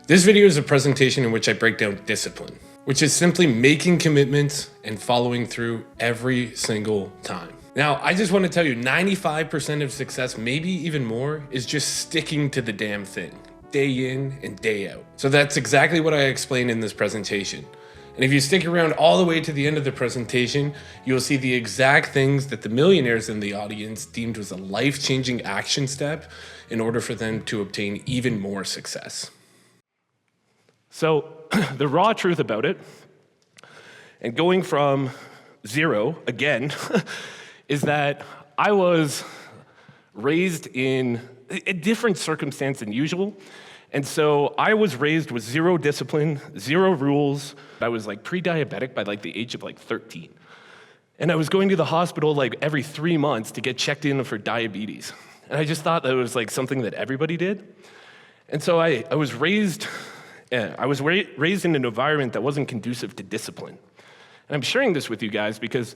This video is a presentation in which I break down discipline, which is simply making commitments and following through every single time. Now, I just want to tell you 95% of success, maybe even more, is just sticking to the damn thing, day in and day out. So that's exactly what I explained in this presentation. And if you stick around all the way to the end of the presentation, you'll see the exact things that the millionaires in the audience deemed was a life-changing action step in order for them to obtain even more success. So the raw truth about it, and going from zero again, is that I was raised in a different circumstance than usual. And so I was raised with zero discipline, zero rules. I was like pre-diabetic by like the age of like 13. And I was going to the hospital like every 3 months to get checked in for diabetes. And I just thought that it was like something that everybody did. And so I was raised in an environment that wasn't conducive to discipline. And I'm sharing this with you guys because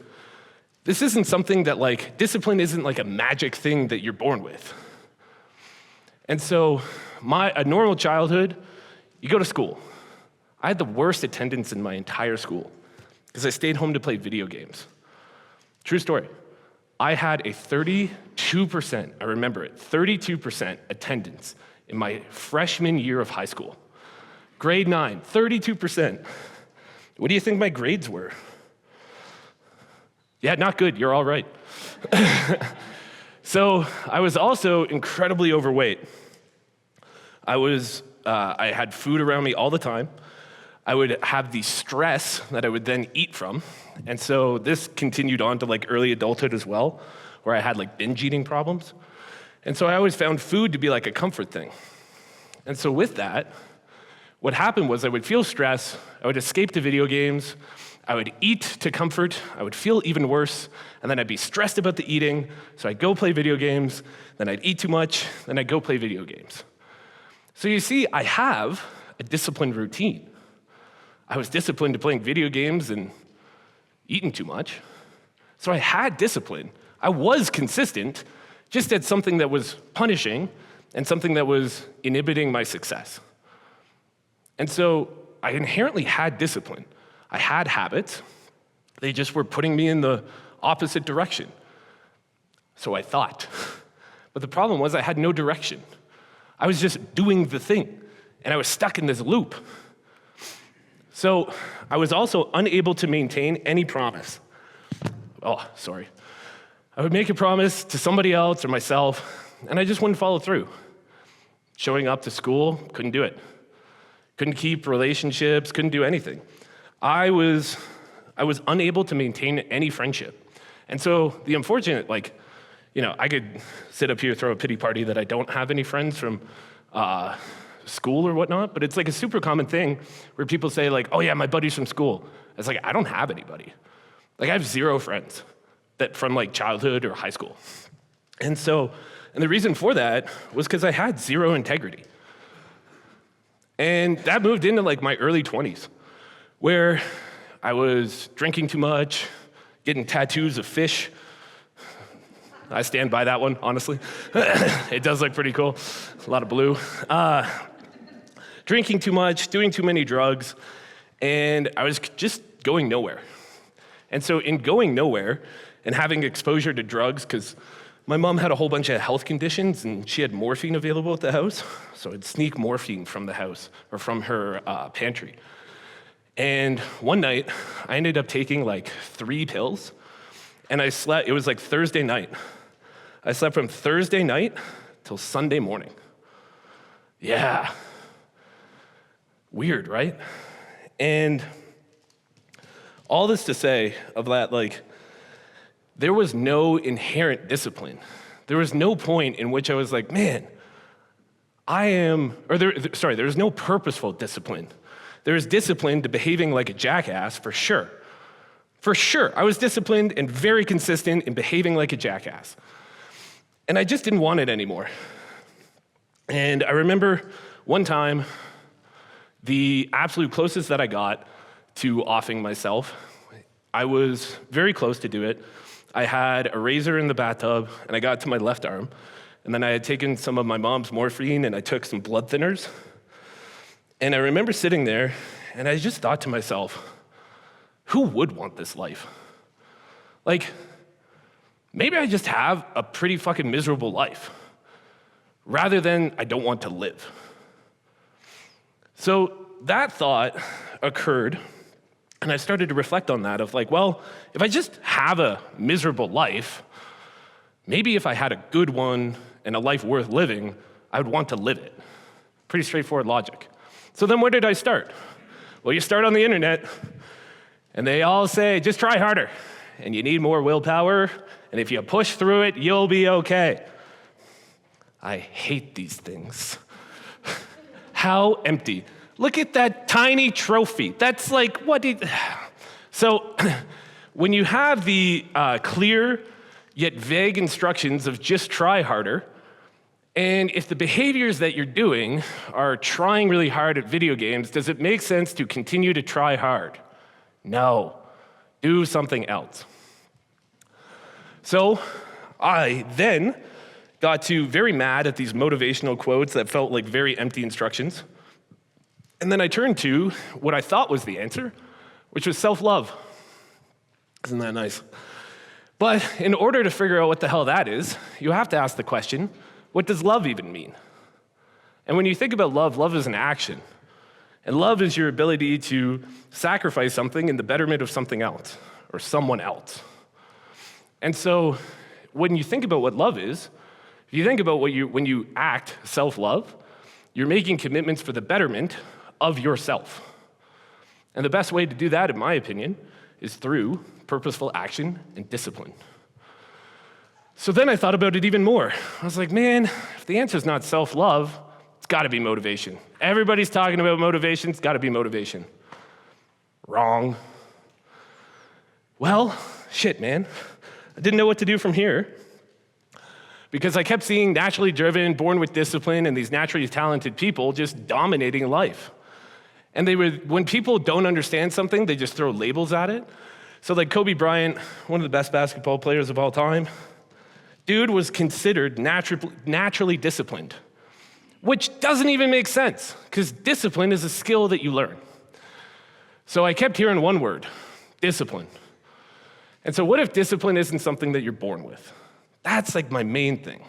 this isn't something that discipline isn't like a magic thing that you're born with. And so a normal childhood, you go to school. I had the worst attendance in my entire school because I stayed home to play video games. True story. I had a 32%, I remember it, 32% attendance in my freshman year of high school. Grade 9, 32%. What do you think my grades were? Yeah, not good, you're all right. So I was also incredibly overweight. I had food around me all the time. I would have the stress that I would then eat from. And so this continued on to like early adulthood as well, where I had like binge eating problems. And so I always found food to be like a comfort thing. And so with that, what happened was I would feel stress, I would escape to video games, I would eat to comfort, I would feel even worse, and then I'd be stressed about the eating, so I'd go play video games, then I'd eat too much, then I'd go play video games. So you see, I have a disciplined routine. I was disciplined to playing video games and eating too much. So I had discipline. I was consistent, just at something that was punishing and something that was inhibiting my success. And so I inherently had discipline. I had habits. They just were putting me in the opposite direction. So I thought. But the problem was I had no direction. I was just doing the thing, and I was stuck in this loop. So I was also unable to maintain any promise. Oh, sorry. I would make a promise to somebody else or myself, and I just wouldn't follow through. Showing up to school, couldn't do it. Couldn't keep relationships, couldn't do anything. I was unable to maintain any friendship. And so the unfortunate, I could sit up here, throw a pity party that I don't have any friends from school or whatnot, but it's like a super common thing where people say oh yeah, my buddy's from school. It's like, I don't have anybody. I have zero friends that from childhood or high school. And the reason for that was because I had zero integrity. And that moved into my early 20s, where I was drinking too much, getting tattoos of fish. I stand by that one, honestly. It does look pretty cool. A lot of blue. Drinking too much, doing too many drugs, and I was just going nowhere. And so in going nowhere and having exposure to drugs, because my mom had a whole bunch of health conditions and she had morphine available at the house, so I'd sneak morphine from the house or from her pantry. And one night, I ended up taking 3 pills, and I slept. It was Thursday night. I slept from Thursday night till Sunday morning. Yeah. Weird, right? And all this to say of that, there was no inherent discipline. There was no point in which I was man, there was no purposeful discipline. There was discipline to behaving like a jackass, for sure. For sure, I was disciplined and very consistent in behaving like a jackass. And I just didn't want it anymore. And I remember one time, the absolute closest that I got to offing myself, I was very close to do it. I had a razor in the bathtub, and I got it to my left arm. And then I had taken some of my mom's morphine, and I took some blood thinners. And I remember sitting there, and I just thought to myself, who would want this life? Like, maybe I just have a pretty fucking miserable life, rather than I don't want to live. So that thought occurred, and I started to reflect on that of like, well, if I just have a miserable life, maybe if I had a good one and a life worth living, I would want to live it. Pretty straightforward logic. So then where did I start? Well, you start on the internet, and they all say, just try harder, and you need more willpower, and if you push through it, you'll be okay. I hate these things. How empty. Look at that tiny trophy. That's like, So when you have the clear yet vague instructions of just try harder, and if the behaviors that you're doing are trying really hard at video games, does it make sense to continue to try hard? No. Do something else. So I then got very mad at these motivational quotes that felt like very empty instructions. And then I turned to what I thought was the answer, which was self-love. Isn't that nice? But in order to figure out what the hell that is, you have to ask the question, what does love even mean? And when you think about love, love is an action. And love is your ability to sacrifice something in the betterment of something else or someone else. And so when you think about what love is, if you think about when you act self-love, you're making commitments for the betterment of yourself. And the best way to do that, in my opinion, is through purposeful action and discipline. So then I thought about it even more. I was like, man, if the answer is not self-love, it's got to be motivation. Everybody's talking about motivation, it's got to be motivation. Wrong. Well, shit, man. I didn't know what to do from here because I kept seeing naturally driven, born with discipline, and these naturally talented people just dominating life. And when people don't understand something, they just throw labels at it. So like Kobe Bryant, one of the best basketball players of all time, dude was considered naturally disciplined, which doesn't even make sense because discipline is a skill that you learn. So I kept hearing one word, discipline. And so what if discipline isn't something that you're born with? That's like my main thing.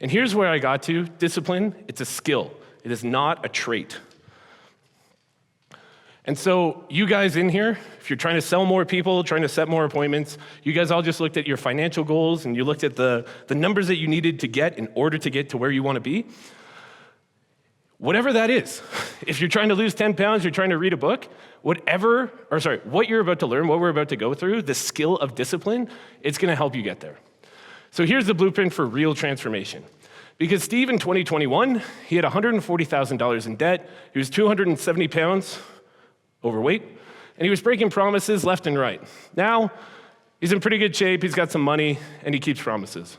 And here's where I got to. Discipline, it's a skill. It is not a trait. And so you guys in here, if you're trying to sell more people, trying to set more appointments, you guys all just looked at your financial goals and you looked at the numbers that you needed to get in order to get to where you want to be. Whatever that is, if you're trying to lose 10 pounds, you're trying to read a book, what you're about to learn, what we're about to go through, the skill of discipline, it's going to help you get there. So here's the blueprint for real transformation. Because Steve in 2021, he had $140,000 in debt, he was 270 pounds overweight, and he was breaking promises left and right. Now, he's in pretty good shape, he's got some money, and he keeps promises.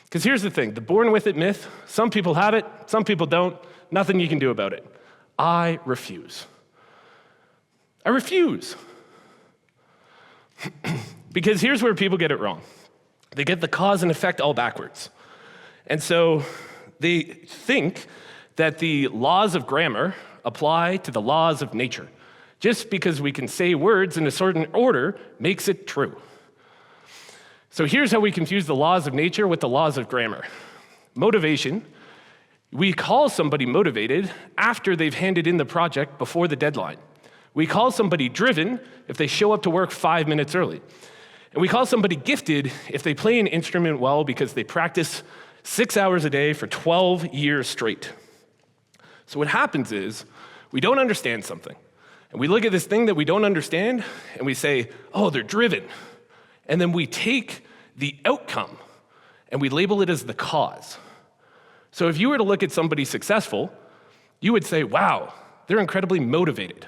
Because here's the thing, the born with it myth, some people have it, some people don't, nothing you can do about it. I refuse. I refuse. Because here's where people get it wrong. They get the cause and effect all backwards. And so they think that the laws of grammar apply to the laws of nature. Just because we can say words in a certain order makes it true. So here's how we confuse the laws of nature with the laws of grammar. Motivation, we call somebody motivated after they've handed in the project before the deadline. We call somebody driven if they show up to work 5 minutes early. And we call somebody gifted if they play an instrument well because they practice 6 hours a day for 12 years straight. So what happens is we don't understand something. And we look at this thing that we don't understand and we say, oh, they're driven. And then we take the outcome and we label it as the cause. So if you were to look at somebody successful, you would say, wow, they're incredibly motivated.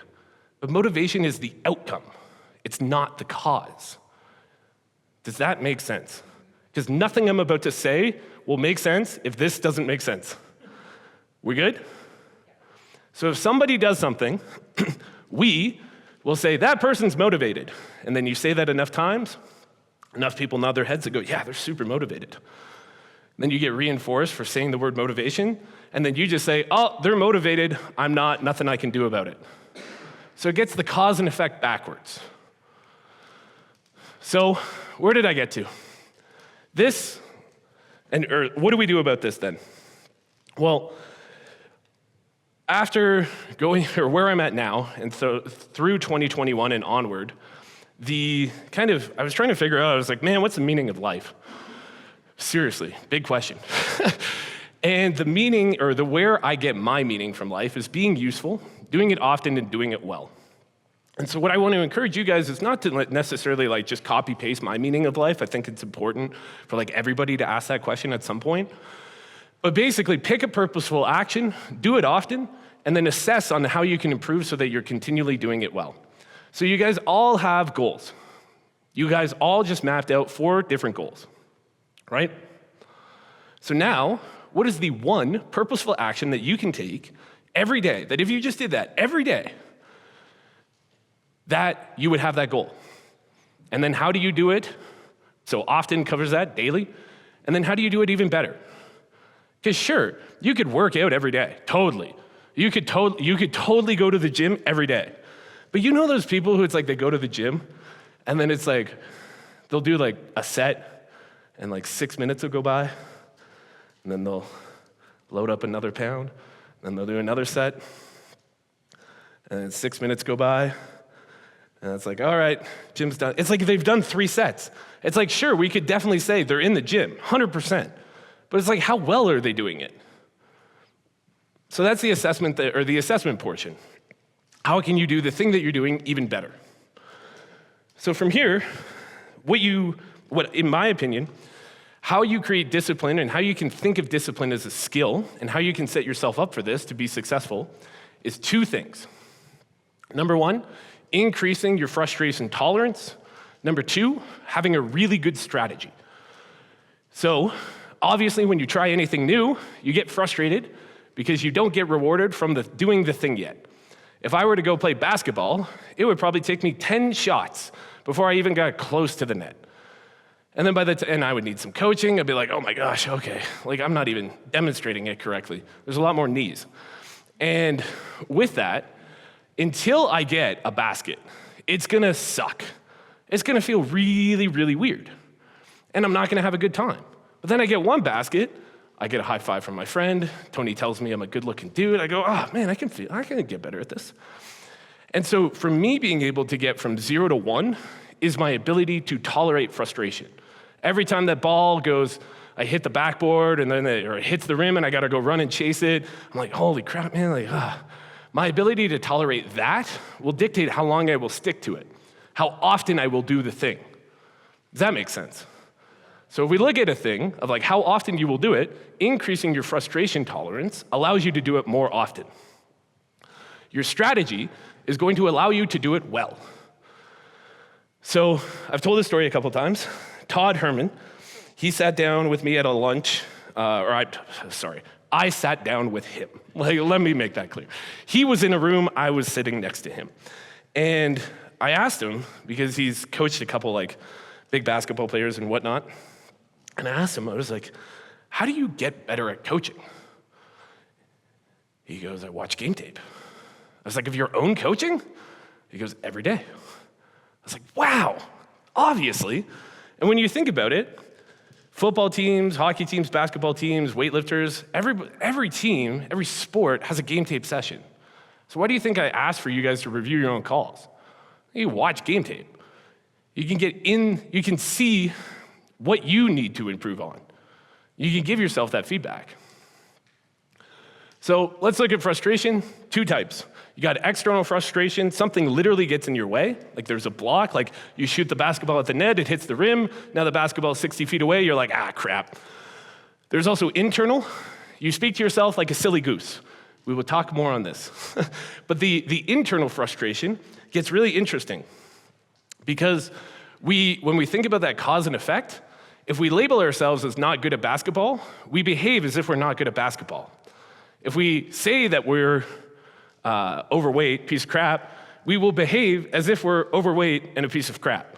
But motivation is the outcome. It's not the cause. Does that make sense? Because nothing I'm about to say will make sense if this doesn't make sense. We good? So if somebody does something, we will say, that person's motivated. And then you say that enough times, enough people nod their heads and go, yeah, they're super motivated. Then you get reinforced for saying the word motivation, and then you just say, oh, they're motivated, I'm not, nothing I can do about it. So it gets the cause and effect backwards. So where did I get to? What do we do about this then? Well, after going, or where I'm at now, and so through 2021 and onward, I was trying to figure out, I was like, man, what's the meaning of life? Seriously, big question. And the meaning, or the where I get my meaning from life is being useful, doing it often, and doing it well. And so what I want to encourage you guys is not to necessarily just copy paste my meaning of life. I think it's important for everybody to ask that question at some point. But basically pick a purposeful action, do it often, and then assess on how you can improve so that you're continually doing it well. So you guys all have goals. You guys all just mapped out 4 different goals, right? So now, what is the one purposeful action that you can take every day, that if you just did that every day, that you would have that goal? And then how do you do it? So often covers that, daily. And then how do you do it even better? Because sure, you could work out every day, totally. You could totally go to the gym every day. But you know those people who they go to the gym, and then it's they'll do a set, and 6 minutes will go by, and then they'll load up another pound, then they'll do another set, and then 6 minutes go by, and it's all right, gym's done. It's they've done 3 sets. It's sure, we could definitely say they're in the gym, 100%. But it's how well are they doing it? So that's the assessment, or the assessment portion. How can you do the thing that you're doing even better? So from here, what in my opinion, how you create discipline and how you can think of discipline as a skill and how you can set yourself up for this to be successful is 2 things. Number 1, increasing your frustration tolerance. Number 2, having a really good strategy. So obviously when you try anything new, you get frustrated because you don't get rewarded from doing the thing yet. If I were to go play basketball, it would probably take me 10 shots before I even got close to the net. And then and I would need some coaching. I'd be like, oh my gosh, okay. I'm not even demonstrating it correctly. There's a lot more knees. And with that, until I get a basket, it's gonna suck. It's gonna feel really, really weird. And I'm not gonna have a good time. But then I get one basket, I get a high five from my friend. Tony tells me I'm a good-looking dude. I go, oh man, I can get better at this. And so for me, being able to get from 0 to 1 is my ability to tolerate frustration. Every time that ball goes, I hit the backboard and then it hits the rim and I gotta go run and chase it. I'm like, holy crap, man, My ability to tolerate that will dictate how long I will stick to it, how often I will do the thing. Does that make sense? So if we look at a thing of how often you will do it, increasing your frustration tolerance allows you to do it more often. Your strategy is going to allow you to do it well. So I've told this story a couple times. Todd Herman, he sat down with me at a lunch, I sat down with him. Let me make that clear. He was in a room, I was sitting next to him. And I asked him, because he's coached a couple big basketball players and whatnot, and I asked him, I was like, how do you get better at coaching? He goes, I watch game tape. I was like, of your own coaching? He goes, every day. I was like, wow, obviously. And when you think about it, football teams, hockey teams, basketball teams, weightlifters, every team, every sport has a game tape session. So why do you think I asked for you guys to review your own calls? You watch game tape. You can see what you need to improve on. You can give yourself that feedback. So let's look at frustration, 2 types. You got external frustration, something literally gets in your way, there's a block, you shoot the basketball at the net, it hits the rim, now the basketball is 60 feet away, you're like, crap. There's also internal, you speak to yourself like a silly goose. We will talk more on this. But the internal frustration gets really interesting because when we think about that cause and effect, if we label ourselves as not good at basketball, we behave as if we're not good at basketball. If we say that we're overweight, piece of crap, we will behave as if we're overweight and a piece of crap.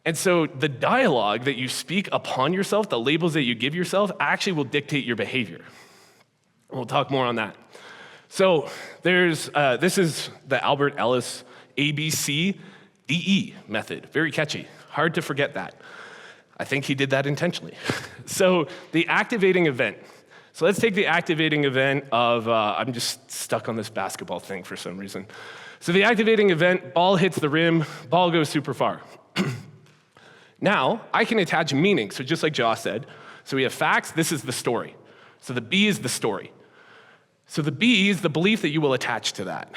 And so the dialogue that you speak upon yourself, the labels that you give yourself, actually will dictate your behavior. We'll talk more on that. So this is the Albert Ellis ABCDE method. Very catchy. Hard to forget that. I think he did that intentionally. So the activating event. So let's take the activating event of, I'm just stuck on this basketball thing for some reason. So the activating event, ball hits the rim, ball goes super far. Now, I can attach meaning, so just like Josh said. So we have facts, this is the story. So the B is the story. So the B is the belief that you will attach to that.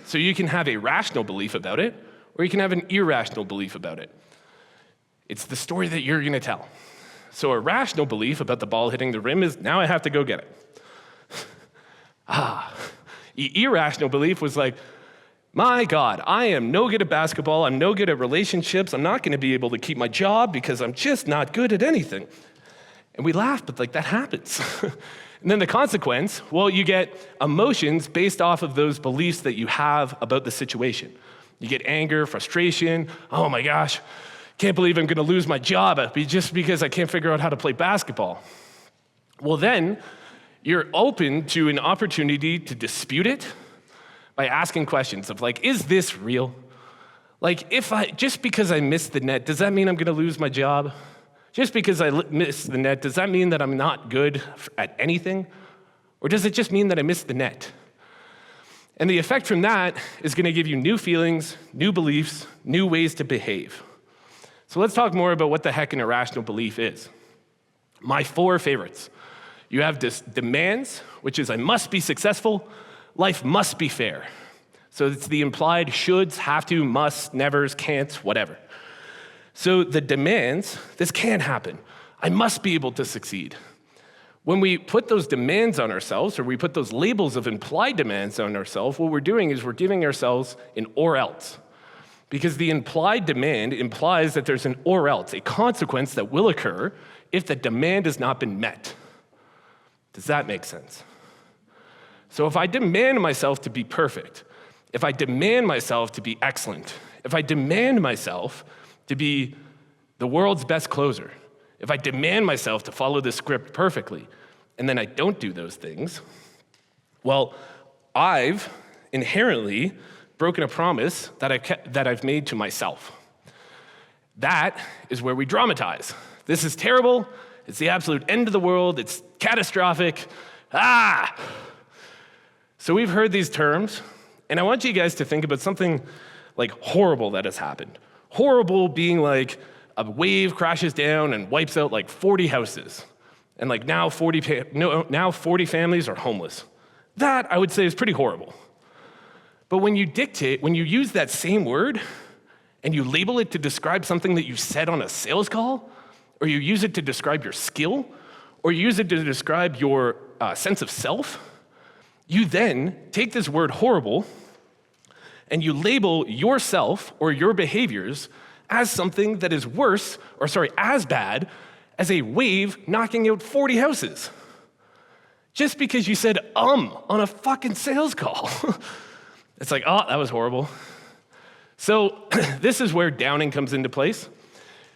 So you can have a rational belief about it, or you can have an irrational belief about it. It's the story that you're gonna tell. So a rational belief about the ball hitting the rim is, now I have to go get it. The irrational belief was like, my God, I am no good at basketball, I'm no good at relationships, I'm not gonna be able to keep my job because I'm just not good at anything. And we laugh, but like that happens. And then the consequence, well, you get emotions based off of those beliefs that you have about the situation. You get anger, frustration, oh my gosh, can't believe I'm gonna lose my job just because I can't figure out how to play basketball. Well then, you're open to an opportunity to dispute it by asking questions of like, is this real? Like, just because I missed the net, does that mean I'm gonna lose my job? Just because I missed the net, does that mean that I'm not good at anything? Or does it just mean that I missed the net? And the effect from that is gonna give you new feelings, new beliefs, new ways to behave. So let's talk more about what the heck an irrational belief is. My 4 favorites. You have this demands, which is I must be successful, life must be fair. So it's the implied shoulds, have to, must, nevers, can't, whatever. So the demands, this can't happen. I must be able to succeed. When we put those demands on ourselves, or we put those labels of implied demands on ourselves, what we're doing is we're giving ourselves an or else. Because the implied demand implies that there's an or else, a consequence that will occur if the demand has not been met. Does that make sense? So if I demand myself to be perfect, if I demand myself to be excellent, if I demand myself to be the world's best closer, if I demand myself to follow the script perfectly, and then I don't do those things, well, I've inherently broken a promise that I've made to myself. That is where we dramatize. This is terrible, it's the absolute end of the world, it's catastrophic, So we've heard these terms, and I want you guys to think about something like horrible that has happened. Horrible being like a wave crashes down and wipes out like 40 houses, and like now 40 families are homeless. That, I would say, is pretty horrible. But when you use that same word, and you label it to describe something that you said on a sales call, or you use it to describe your skill, or you use it to describe your sense of self, you then take this word horrible and you label yourself or your behaviors as something that is as bad as a wave knocking out 40 houses. Just because you said on a fucking sales call. It's like, oh, that was horrible. So this is where downing comes into place.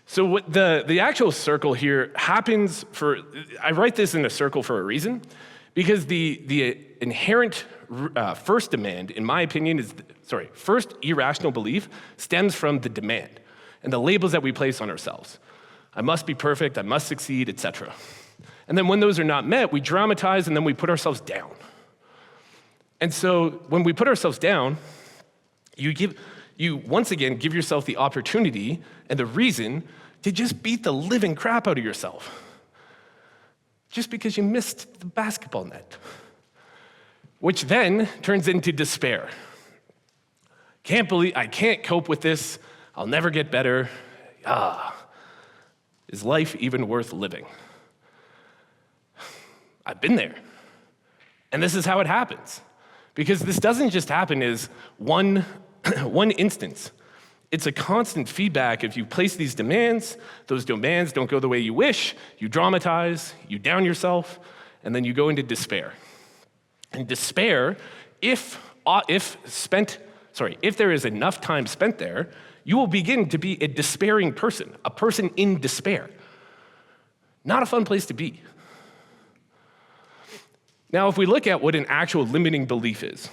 So what the actual circle here happens I write this in a circle for a reason, because the inherent first demand, in my opinion, first irrational belief stems from the demand and the labels that we place on ourselves. I must be perfect, I must succeed, etc. And then when those are not met, we dramatize and then we put ourselves down. And so when we put ourselves down, you once again give yourself the opportunity and the reason to just beat the living crap out of yourself. Just because you missed the basketball net. Which then turns into despair. I can't cope with this. I'll never get better. Is life even worth living? I've been there. And this is how it happens. Because this doesn't just happen as one instance. It's a constant feedback. If you place these demands, those demands don't go the way you wish, you dramatize, you down yourself, and then you go into despair. And despair, if there is enough time spent there, you will begin to be a despairing person, a person in despair. Not a fun place to be. Now, if we look at what an actual limiting belief is,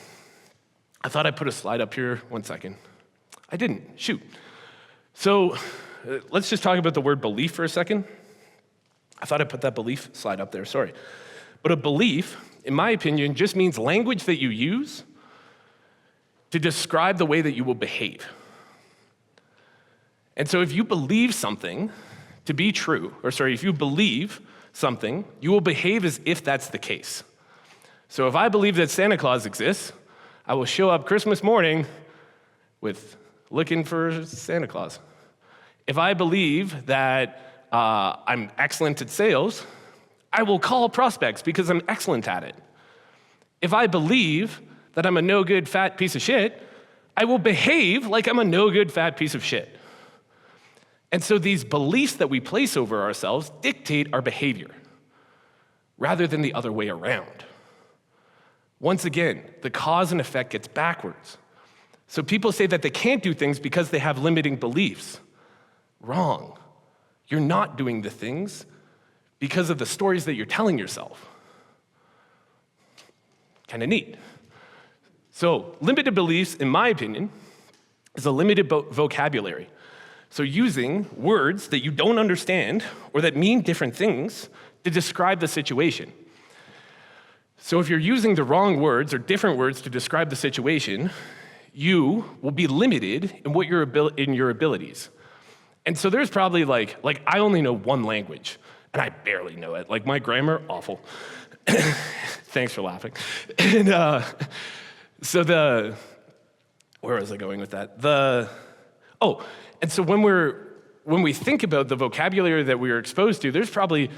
I thought I'd put a slide up here. 1 second. I didn't. Shoot. So let's just talk about the word belief for a second. I thought I'd put that belief slide up there. Sorry. But a belief, in my opinion, just means language that you use to describe the way that you will behave. And so if you believe something to be true, if you believe something, you will behave as if that's the case. So if I believe that Santa Claus exists, I will show up Christmas morning with looking for Santa Claus. If I believe that I'm excellent at sales, I will call prospects because I'm excellent at it. If I believe that I'm a no-good fat piece of shit, I will behave like I'm a no-good fat piece of shit. And so these beliefs that we place over ourselves dictate our behavior rather than the other way around. Once again, the cause and effect gets backwards. So people say that they can't do things because they have limiting beliefs. Wrong. You're not doing the things because of the stories that you're telling yourself. Kind of neat. So limited beliefs, in my opinion, is a limited vocabulary. So using words that you don't understand or that mean different things to describe the situation. So if you're using the wrong words or different words to describe the situation, you will be limited in what in your abilities. And so there's probably like I only know one language, and I barely know it. Like my grammar, awful. Thanks for laughing. And where was I going with that? And so when we think about the vocabulary that we are exposed to, there's probably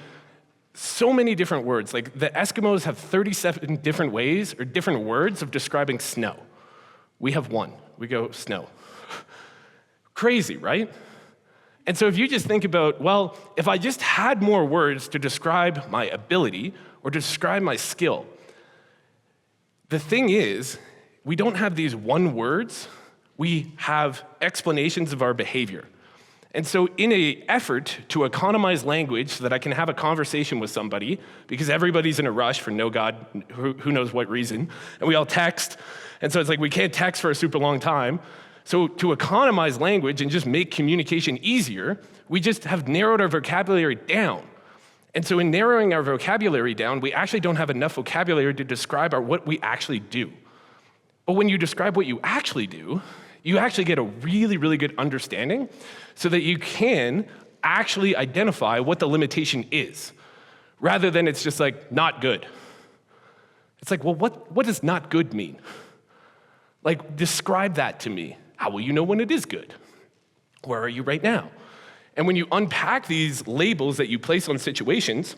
so many different words. Like the Eskimos have 37 different ways or different words of describing snow. We have one. We go snow. Crazy, right? And so if you just think about, well, if I just had more words to describe my ability or describe my skill, the thing is, we don't have these one words, we have explanations of our behavior. And so in an effort to economize language so that I can have a conversation with somebody, because everybody's in a rush for no God, who knows what reason, and we all text, and so it's like we can't text for a super long time. So to economize language and just make communication easier, we just have narrowed our vocabulary down. And so in narrowing our vocabulary down, we actually don't have enough vocabulary to describe what we actually do. But when you describe what you actually do, you actually get a really, really good understanding so that you can actually identify what the limitation is, rather than it's just like, not good. It's like, well, what does not good mean? Like, describe that to me. How will you know when it is good? Where are you right now? And when you unpack these labels that you place on situations,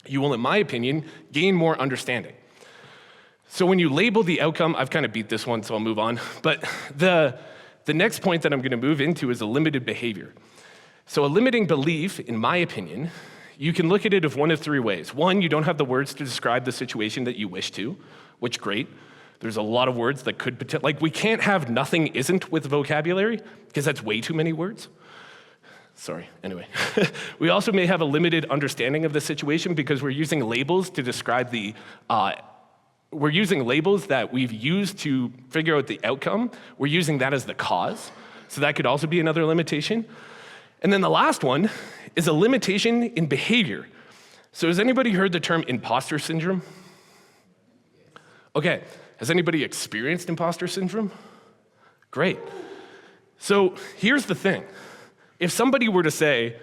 you will, in my opinion, gain more understanding. So when you label the outcome, I've kind of beat this one, so I'll move on. But the next point that I'm going to move into is a limited behavior. So a limiting belief, in my opinion, you can look at it of one of three ways. One, you don't have the words to describe the situation that you wish to, which great. There's a lot of words that could, like we can't have nothing isn't with vocabulary, because that's way too many words. Sorry, anyway. We also may have a limited understanding of the situation because we're using labels to describe we're using labels that we've used to figure out the outcome. We're using that as the cause. So that could also be another limitation. And then the last one is a limitation in behavior. So has anybody heard the term imposter syndrome? Okay, has anybody experienced imposter syndrome? Great. So here's the thing. If somebody were to say,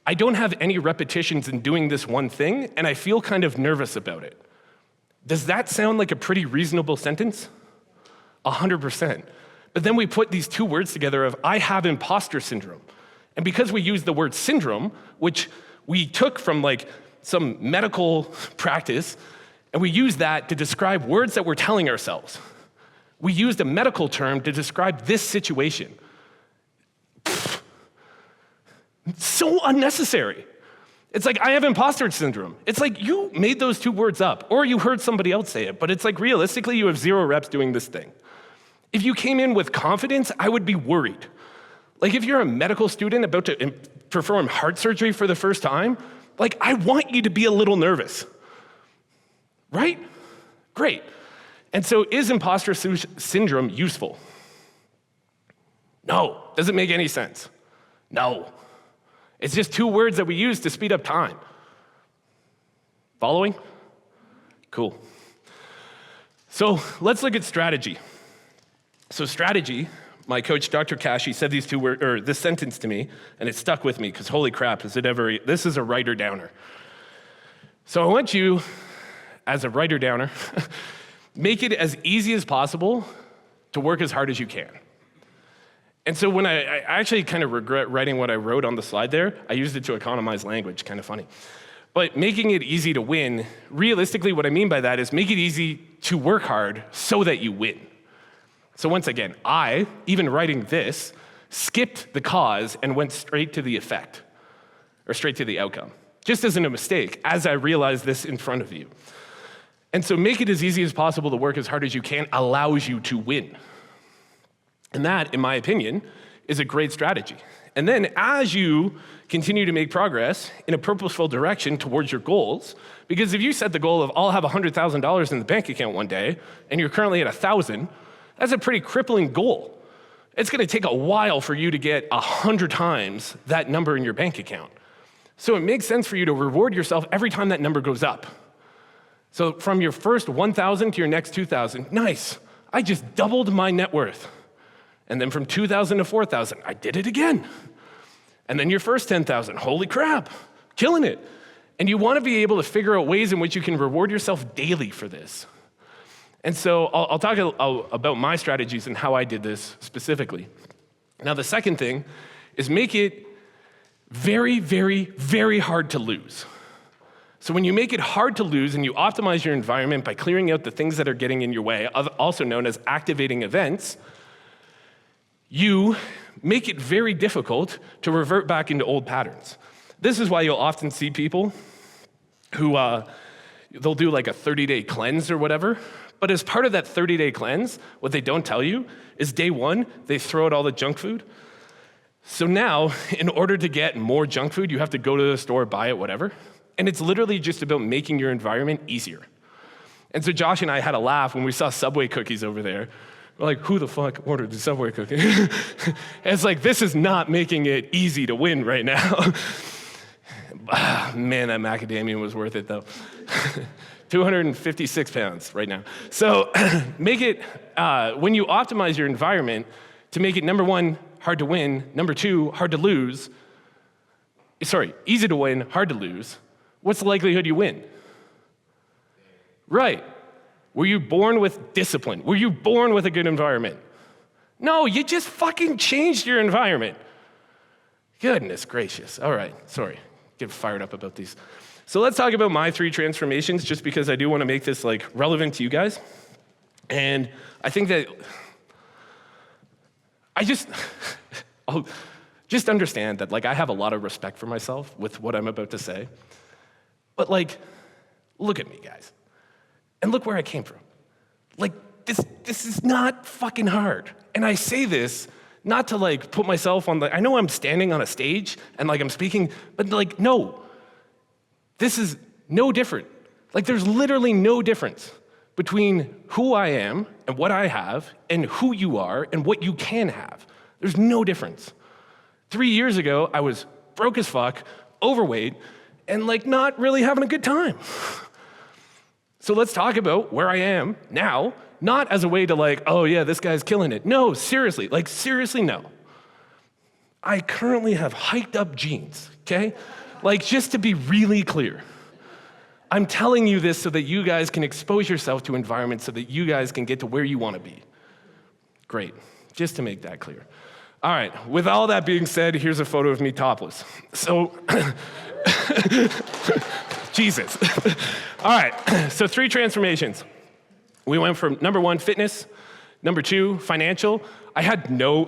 I don't have any repetitions in doing this one thing, and I feel kind of nervous about it, does that sound like a pretty reasonable sentence? 100%. But then we put these two words together of, I have imposter syndrome. And because we use the word syndrome, which we took from like some medical practice, and we use that to describe words that we're telling ourselves. We used a medical term to describe this situation. So unnecessary. It's like, I have imposter syndrome. It's like, you made those two words up, or you heard somebody else say it, but it's like, realistically, you have 0 reps doing this thing. If you came in with confidence, I would be worried. Like, if you're a medical student about to perform heart surgery for the first time, like, I want you to be a little nervous. right? Great. And so is imposter syndrome useful? No. Does it make any sense? No. It's just two words that we use to speed up time. Following? Cool. So let's look at strategy. So strategy, my coach, Dr. Kashi, said these two words, or this sentence to me, and it stuck with me because holy crap, this is a writer downer. So I want you, as a writer downer, make it as easy as possible to work as hard as you can. And so when I actually kind of regret writing what I wrote on the slide there, I used it to economize language, kind of funny. But making it easy to win, realistically what I mean by that is make it easy to work hard so that you win. So once again, I, even writing this, skipped the cause and went straight to the effect, or straight to the outcome. Just as in a mistake, as I realized this in front of you. And so make it as easy as possible to work as hard as you can allows you to win. And that, in my opinion, is a great strategy. And then as you continue to make progress in a purposeful direction towards your goals, because if you set the goal of I'll have $100,000 in the bank account one day, and you're currently at 1,000, that's a pretty crippling goal. It's gonna take a while for you to get 100 times that number in your bank account. So it makes sense for you to reward yourself every time that number goes up. So from your first 1,000 to your next 2,000, nice, I just doubled my net worth. And then from 2,000 to 4,000, I did it again. And then your first 10,000, holy crap, killing it. And you want to be able to figure out ways in which you can reward yourself daily for this. And so I'll talk about my strategies and how I did this specifically. Now the second thing is make it very, very, very hard to lose. So when you make it hard to lose and you optimize your environment by clearing out the things that are getting in your way, also known as activating events, you make it very difficult to revert back into old patterns. This is why you'll often see people who, they'll do like a 30-day cleanse or whatever, but as part of that 30-day cleanse, what they don't tell you is day one, they throw out all the junk food. So now, in order to get more junk food, you have to go to the store, buy it, whatever. And it's literally just about making your environment easier. And so Josh and I had a laugh when we saw Subway cookies over there. We're like, who the fuck ordered the Subway cookie? It's like, this is not making it easy to win right now. Man, that macadamia was worth it though. 256 pounds right now. So make it, when you optimize your environment to make it number one, hard to win, number two, hard to lose, easy to win, hard to lose, what's the likelihood you win? Right. Were you born with discipline? Were you born with a good environment? No, you just fucking changed your environment. Goodness gracious. All right, sorry, get fired up about these. So let's talk about my 3 transformations, just because I do want to make this like relevant to you guys. And I think that I'll just understand that like I have a lot of respect for myself with what I'm about to say. But like, look at me, guys. And look where I came from. Like, this is not fucking hard. And I say this not to like put myself on I know I'm standing on a stage and like I'm speaking, but like, no. This is no different. Like there's literally no difference between who I am and what I have and who you are and what you can have. There's no difference. 3 years ago, I was broke as fuck, overweight, and like not really having a good time. So let's talk about where I am now, not as a way to like, oh yeah, this guy's killing it. No, seriously, no. I currently have hiked up jeans, okay? Like just to be really clear. I'm telling you this so that you guys can expose yourself to environments so that you guys can get to where you want to be. Great, just to make that clear. All right, with all that being said, here's a photo of me topless. So, Jesus. All right, so 3 transformations. We went from number 1, fitness, number 2, financial. I had no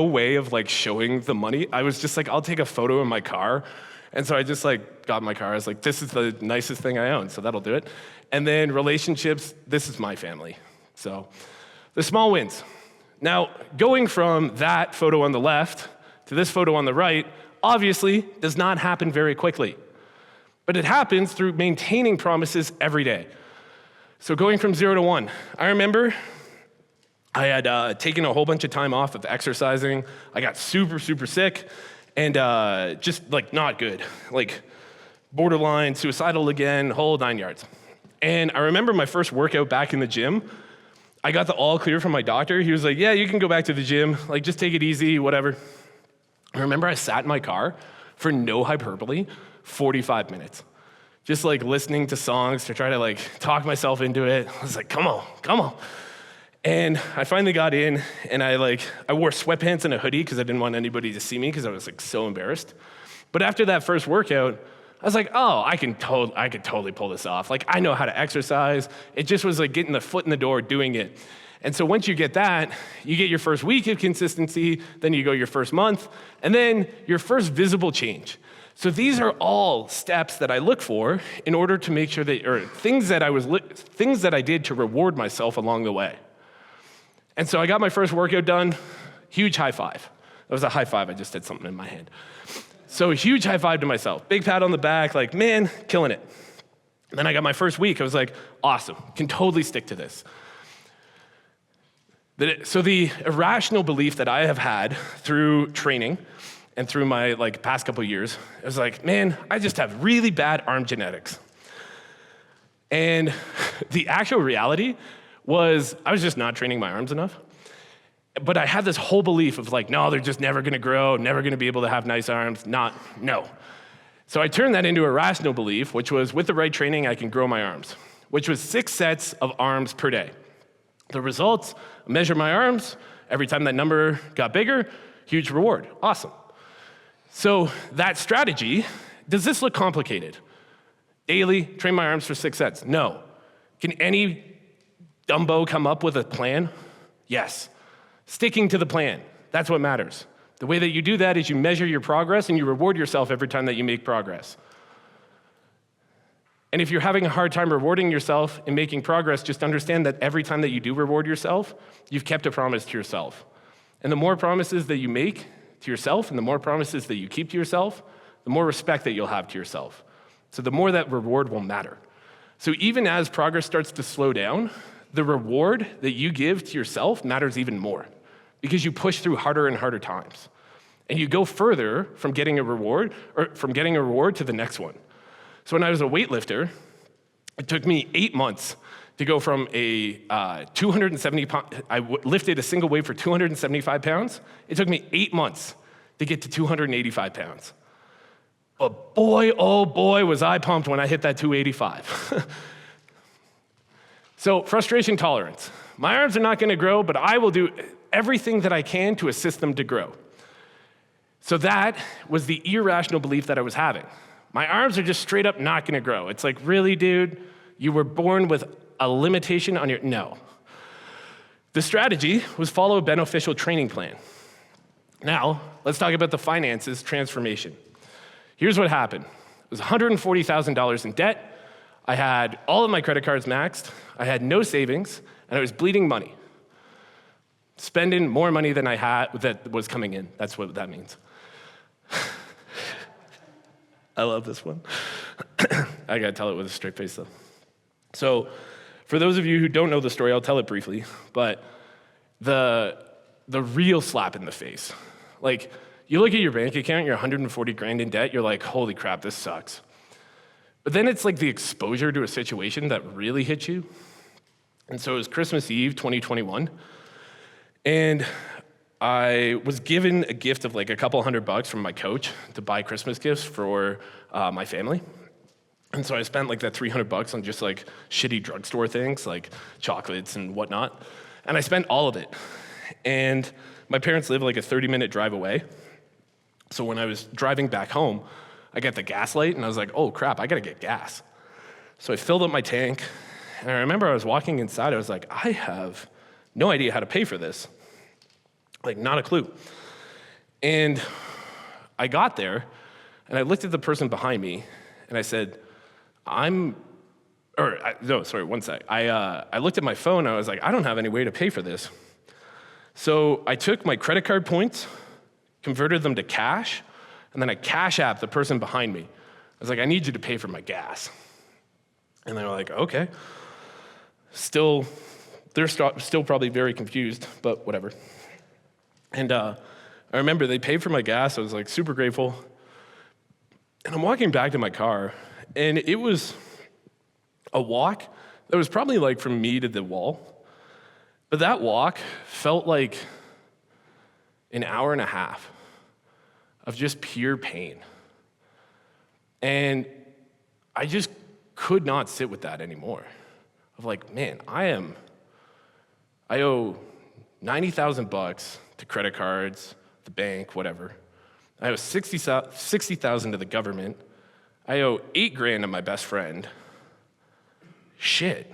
way of like showing the money. I was just like, I'll take a photo in my car. And so I just like got in my car. I was like, this is the nicest thing I own, so that'll do it. And then relationships, this is my family. So the small wins. Now, going from that photo on the left to this photo on the right, obviously does not happen very quickly. But it happens through maintaining promises every day. So going from 0 to 1, I remember I had taken a whole bunch of time off of exercising. I got super, super sick and just like not good, like borderline suicidal again, whole 9 yards. And I remember my first workout back in the gym, I got the all clear from my doctor. He was like, yeah, you can go back to the gym, like just take it easy, whatever. I remember I sat in my car for no hyperbole, 45 minutes. Just like listening to songs to try to like talk myself into it. I was like, come on, come on. And I finally got in and I wore sweatpants and a hoodie because I didn't want anybody to see me because I was like so embarrassed. But after that first workout, I was like, oh, I could totally pull this off. Like I know how to exercise. It just was like getting the foot in the door, doing it. And so once you get that, you get your first week of consistency, then you go your first month, and then your first visible change. So these are all steps that I look for in order to make sure that, or things that I did to reward myself along the way. And so I got my first workout done, huge high five. That was a high five, I just did something in my hand. So a huge high five to myself, big pat on the back, like, man, killing it. And then I got my first week, I was like, awesome, can totally stick to this. So the irrational belief that I have had through training and through my past couple years, it was like, man, I just have really bad arm genetics. And the actual reality was I was just not training my arms enough. But I had this whole belief of like, no, they're just never gonna grow, never gonna be able to have nice arms, no. So I turned that into a rational belief, which was with the right training, I can grow my arms, which was 6 sets of arms per day. The results, I measure my arms, every time that number got bigger, huge reward, awesome. So that strategy, does this look complicated? Daily, train my arms for 6 sets, no. Can any dumbo come up with a plan? Yes. Sticking to the plan, that's what matters. The way that you do that is you measure your progress and you reward yourself every time that you make progress. And if you're having a hard time rewarding yourself and making progress, just understand that every time that you do reward yourself, you've kept a promise to yourself. And the more promises that you make to yourself and the more promises that you keep to yourself, the more respect that you'll have to yourself. So the more that reward will matter. So even as progress starts to slow down, the reward that you give to yourself matters even more because you push through harder and harder times. And you go further from getting a reward to the next one. So when I was a weightlifter, it took me 8 months to go from a 270 pound, lifted a single weight for 275 pounds. It took me 8 months to get to 285 pounds. But boy, oh boy, was I pumped when I hit that 285. So frustration tolerance. My arms are not gonna grow, but I will do everything that I can to assist them to grow. So that was the irrational belief that I was having. My arms are just straight up not gonna grow. It's like, really, dude? You were born with a limitation on your, no. The strategy was follow a beneficial training plan. Now, let's talk about the finances transformation. Here's what happened. It was $140,000 in debt. I had all of my credit cards maxed. I had no savings, and I was bleeding money. Spending more money than I had that was coming in. That's what that means. I love this one. I gotta tell it with a straight face though. So, for those of you who don't know the story, I'll tell it briefly, but the real slap in the face. Like, you look at your bank account, you're 140 grand in debt, you're like, holy crap, this sucks. But then it's like the exposure to a situation that really hits you. And so it was Christmas Eve, 2021, and I was given a gift of like a couple $100 from my coach to buy Christmas gifts for my family. And so I spent like that $300 on just like shitty drugstore things like chocolates and whatnot. And I spent all of it. And my parents live like a 30-minute drive away. So when I was driving back home, I got the gas light and I was like, oh crap, I gotta get gas. So I filled up my tank. And I remember I was walking inside, I was like, I have no idea how to pay for this. Like, not a clue. And I got there, and I looked at the person behind me, and I said, one sec. I looked at my phone, and I was like, I don't have any way to pay for this. So I took my credit card points, converted them to cash, and then I cash apped the person behind me. was like, I need you to pay for my gas. And they were like, okay. They're still probably very confused, but whatever. And I remember they paid for my gas. I was like super grateful. And I'm walking back to my car, and it was a walk that was probably like from me to the wall. But that walk felt like an hour and a half of just pure pain. And I just could not sit with that anymore. Of like, man, I owe $90,000 to credit cards, the bank, whatever. I owe $60,000 to the government. I owe $8,000 to my best friend. Shit.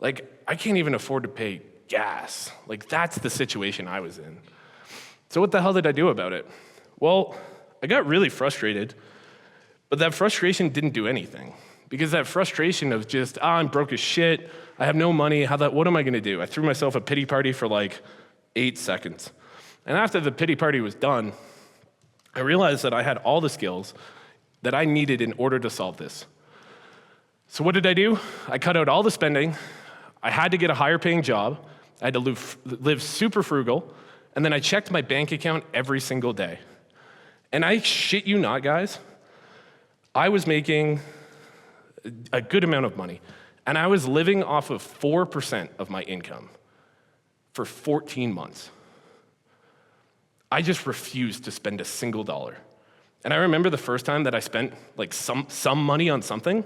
Like, I can't even afford to pay gas. Like, that's the situation I was in. So what the hell did I do about it? Well, I got really frustrated, but that frustration didn't do anything. Because that frustration of just, I'm broke as shit, I have no money, what am I gonna do? I threw myself a pity party for like 8 seconds. And after the pity party was done, I realized that I had all the skills that I needed in order to solve this. So what did I do? I cut out all the spending. I had to get a higher paying job. I had to live super frugal. And then I checked my bank account every single day. And I shit you not, guys, I was making a good amount of money. And I was living off of 4% of my income for 14 months. I just refused to spend a single dollar. And I remember the first time that I spent like some money on something.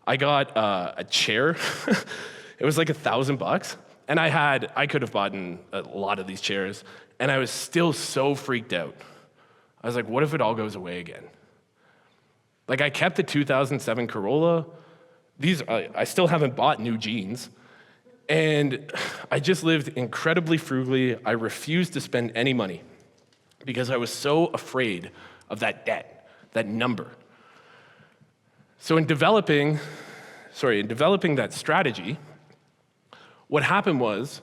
I got a chair. It was like $1,000, and I could have bought a lot of these chairs, and I was still so freaked out. I was like, what if it all goes away again? Like, I kept the 2007 Corolla. I still haven't bought new jeans, and I just lived incredibly frugally. I refused to spend any money because I was so afraid of that debt, that number. So in developing that strategy, what happened was,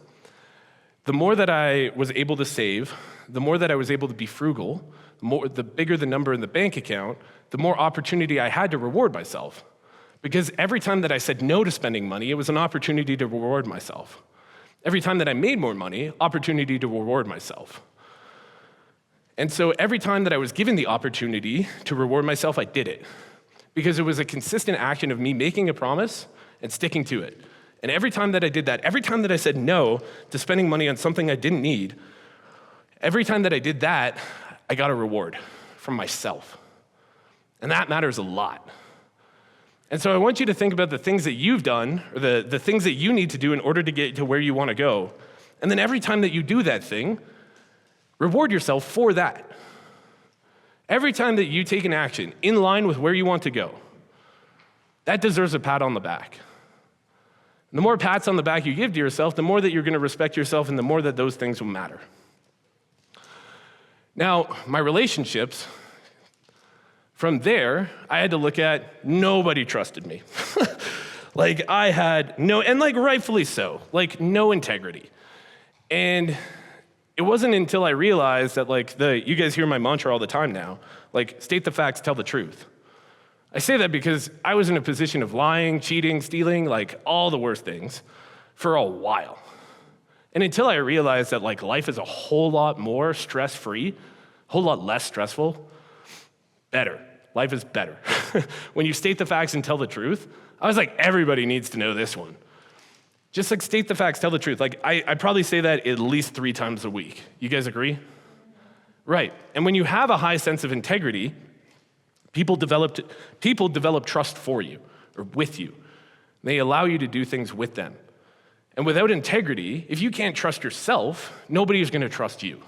the more that I was able to save, the more that I was able to be frugal, the bigger the number in the bank account, the more opportunity I had to reward myself. Because every time that I said no to spending money, it was an opportunity to reward myself. Every time that I made more money, opportunity to reward myself. And so every time that I was given the opportunity to reward myself, I did it. Because it was a consistent action of me making a promise and sticking to it. And every time that I did that, every time that I said no to spending money on something I didn't need, every time that I did that, I got a reward from myself. And that matters a lot. And so I want you to think about the things that you've done, or the things that you need to do in order to get to where you want to go. And then every time that you do that thing, reward yourself for that. Every time that you take an action in line with where you want to go, that deserves a pat on the back. And the more pats on the back you give to yourself, the more that you're going to respect yourself, and the more that those things will matter. Now, my relationships, from there, I had to look at nobody trusted me. Like, I had no, and like rightfully so, like no integrity. And it wasn't until I realized that you guys hear my mantra all the time now, like state the facts, tell the truth. I say that because I was in a position of lying, cheating, stealing, like all the worst things for a while. And until I realized that life is a whole lot more stress-free, a whole lot less stressful, better. Life is better. When you state the facts and tell the truth, I was like, everybody needs to know this one. Just state the facts, tell the truth. I probably say that at least 3 times a week. You guys agree? Right. And when you have a high sense of integrity, people develop trust for you or with you. They allow you to do things with them. And without integrity, if you can't trust yourself, nobody is going to trust you.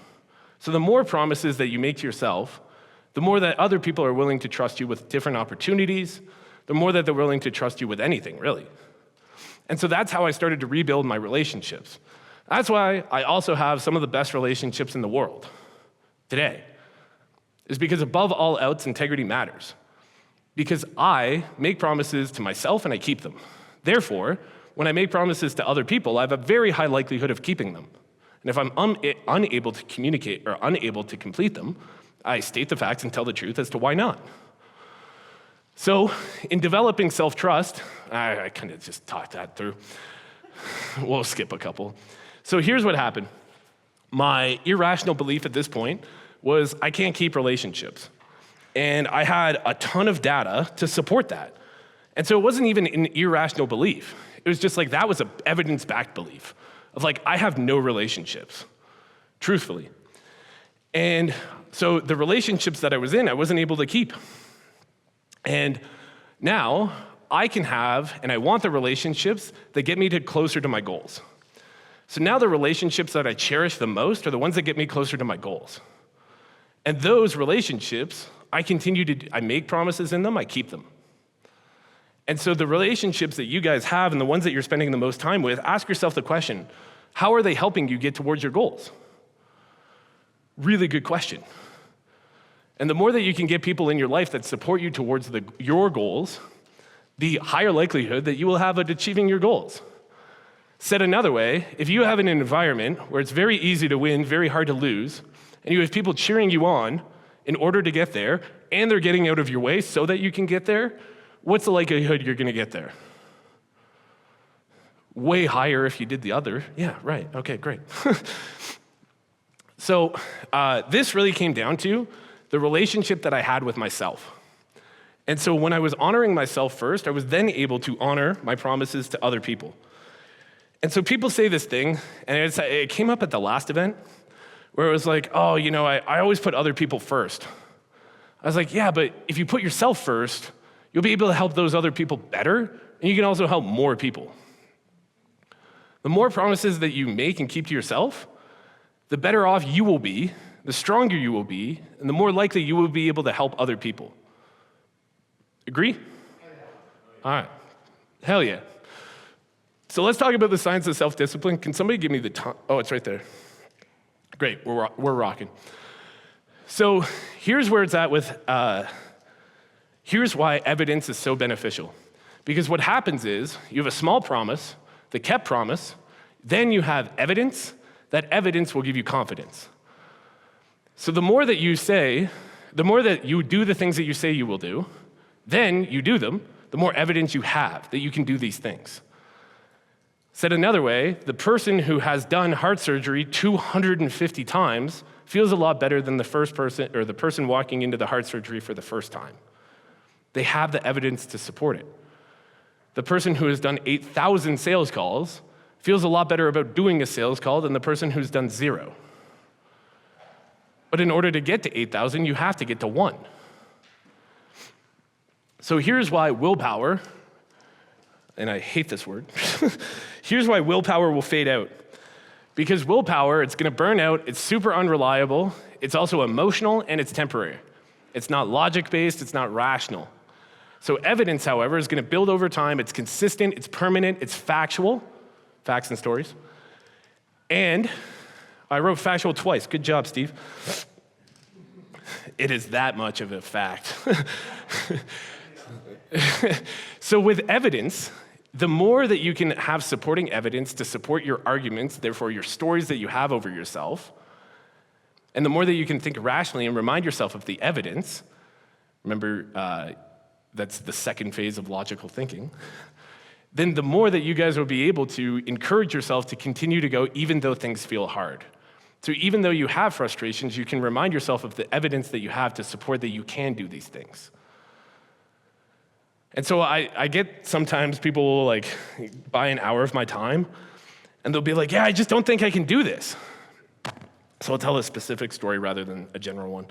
So the more promises that you make to yourself, the more that other people are willing to trust you with different opportunities, the more that they're willing to trust you with anything, really. And so that's how I started to rebuild my relationships. That's why I also have some of the best relationships in the world today. Is because above all else, integrity matters. Because I make promises to myself and I keep them. Therefore, when I make promises to other people, I have a very high likelihood of keeping them. And if I'm unable to communicate or unable to complete them, I state the facts and tell the truth as to why not. So in developing self-trust, I kind of just talked that through. We'll skip a couple. So here's what happened. My irrational belief at this point was I can't keep relationships. And I had a ton of data to support that. And so it wasn't even an irrational belief. It was just like that was an evidence-backed belief of like, I have no relationships, truthfully. And so the relationships that I was in, I wasn't able to keep. And now I can have, and I want the relationships that get me closer to my goals. So now the relationships that I cherish the most are the ones that get me closer to my goals. And those relationships, I make promises in them, I keep them. And so the relationships that you guys have and the ones that you're spending the most time with, ask yourself the question, how are they helping you get towards your goals? Really good question. And the more that you can get people in your life that support you towards your goals, the higher likelihood that you will have at achieving your goals. Said another way, if you have an environment where it's very easy to win, very hard to lose, and you have people cheering you on in order to get there, and they're getting out of your way so that you can get there, what's the likelihood you're gonna get there? Way higher if you did the other. Yeah, right, okay, great. So this really came down to the relationship that I had with myself. And so when I was honoring myself first, I was then able to honor my promises to other people. And so people say this thing, and it came up at the last event, where it was like, oh, I always put other people first. I was like, yeah, but if you put yourself first, you'll be able to help those other people better, and you can also help more people. The more promises that you make and keep to yourself, the better off you will be, the stronger you will be, and the more likely you will be able to help other people. Agree? All right. Hell yeah. So let's talk about the science of self-discipline. Can somebody give me the time? Oh, it's right there. Great, we're rocking. So here's where it's at with, here's why evidence is so beneficial. Because what happens is you have a small promise, the kept promise, then you have evidence. That evidence will give you confidence. So the more that you say, the more that you do the things that you say you will do, then you do them, the more evidence you have that you can do these things. Said another way, the person who has done heart surgery 250 times feels a lot better than the first person or the person walking into the heart surgery for the first time. They have the evidence to support it. The person who has done 8,000 sales calls feels a lot better about doing a sales call than the person who's done 0. But in order to get to 8,000, you have to get to 1. So here's why willpower, and I hate this word, here's why willpower will fade out. Because willpower, it's gonna burn out, it's super unreliable, it's also emotional, and it's temporary. It's not logic-based, it's not rational. So evidence, however, is gonna build over time, it's consistent, it's permanent, it's factual, facts and stories. And I wrote factual twice, good job, Steve. It is that much of a fact. So with evidence, the more that you can have supporting evidence to support your arguments, therefore your stories that you have over yourself, and the more that you can think rationally and remind yourself of the evidence, remember that's the second phase of logical thinking, then the more that you guys will be able to encourage yourself to continue to go even though things feel hard. So even though you have frustrations, you can remind yourself of the evidence that you have to support that you can do these things. And so I get sometimes people will like buy an hour of my time and they'll be like, yeah, I just don't think I can do this. So I'll tell a specific story rather than a general one.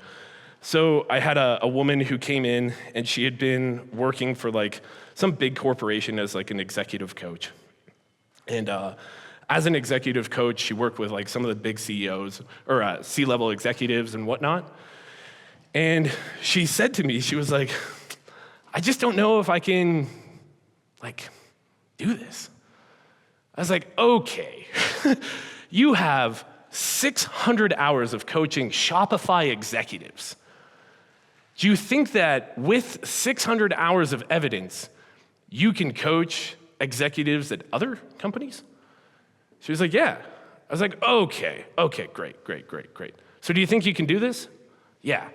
So I had a woman who came in and she had been working for like some big corporation as like an executive coach. And as an executive coach, she worked with like some of the big CEOs or C-level executives and whatnot. And she said to me, she was like, I just don't know if I can like do this. I was like, okay, you have 600 hours of coaching Shopify executives. Do you think that with 600 hours of evidence, you can coach executives at other companies? She was like, yeah. I was like, okay, great. So do you think you can do this? Yeah.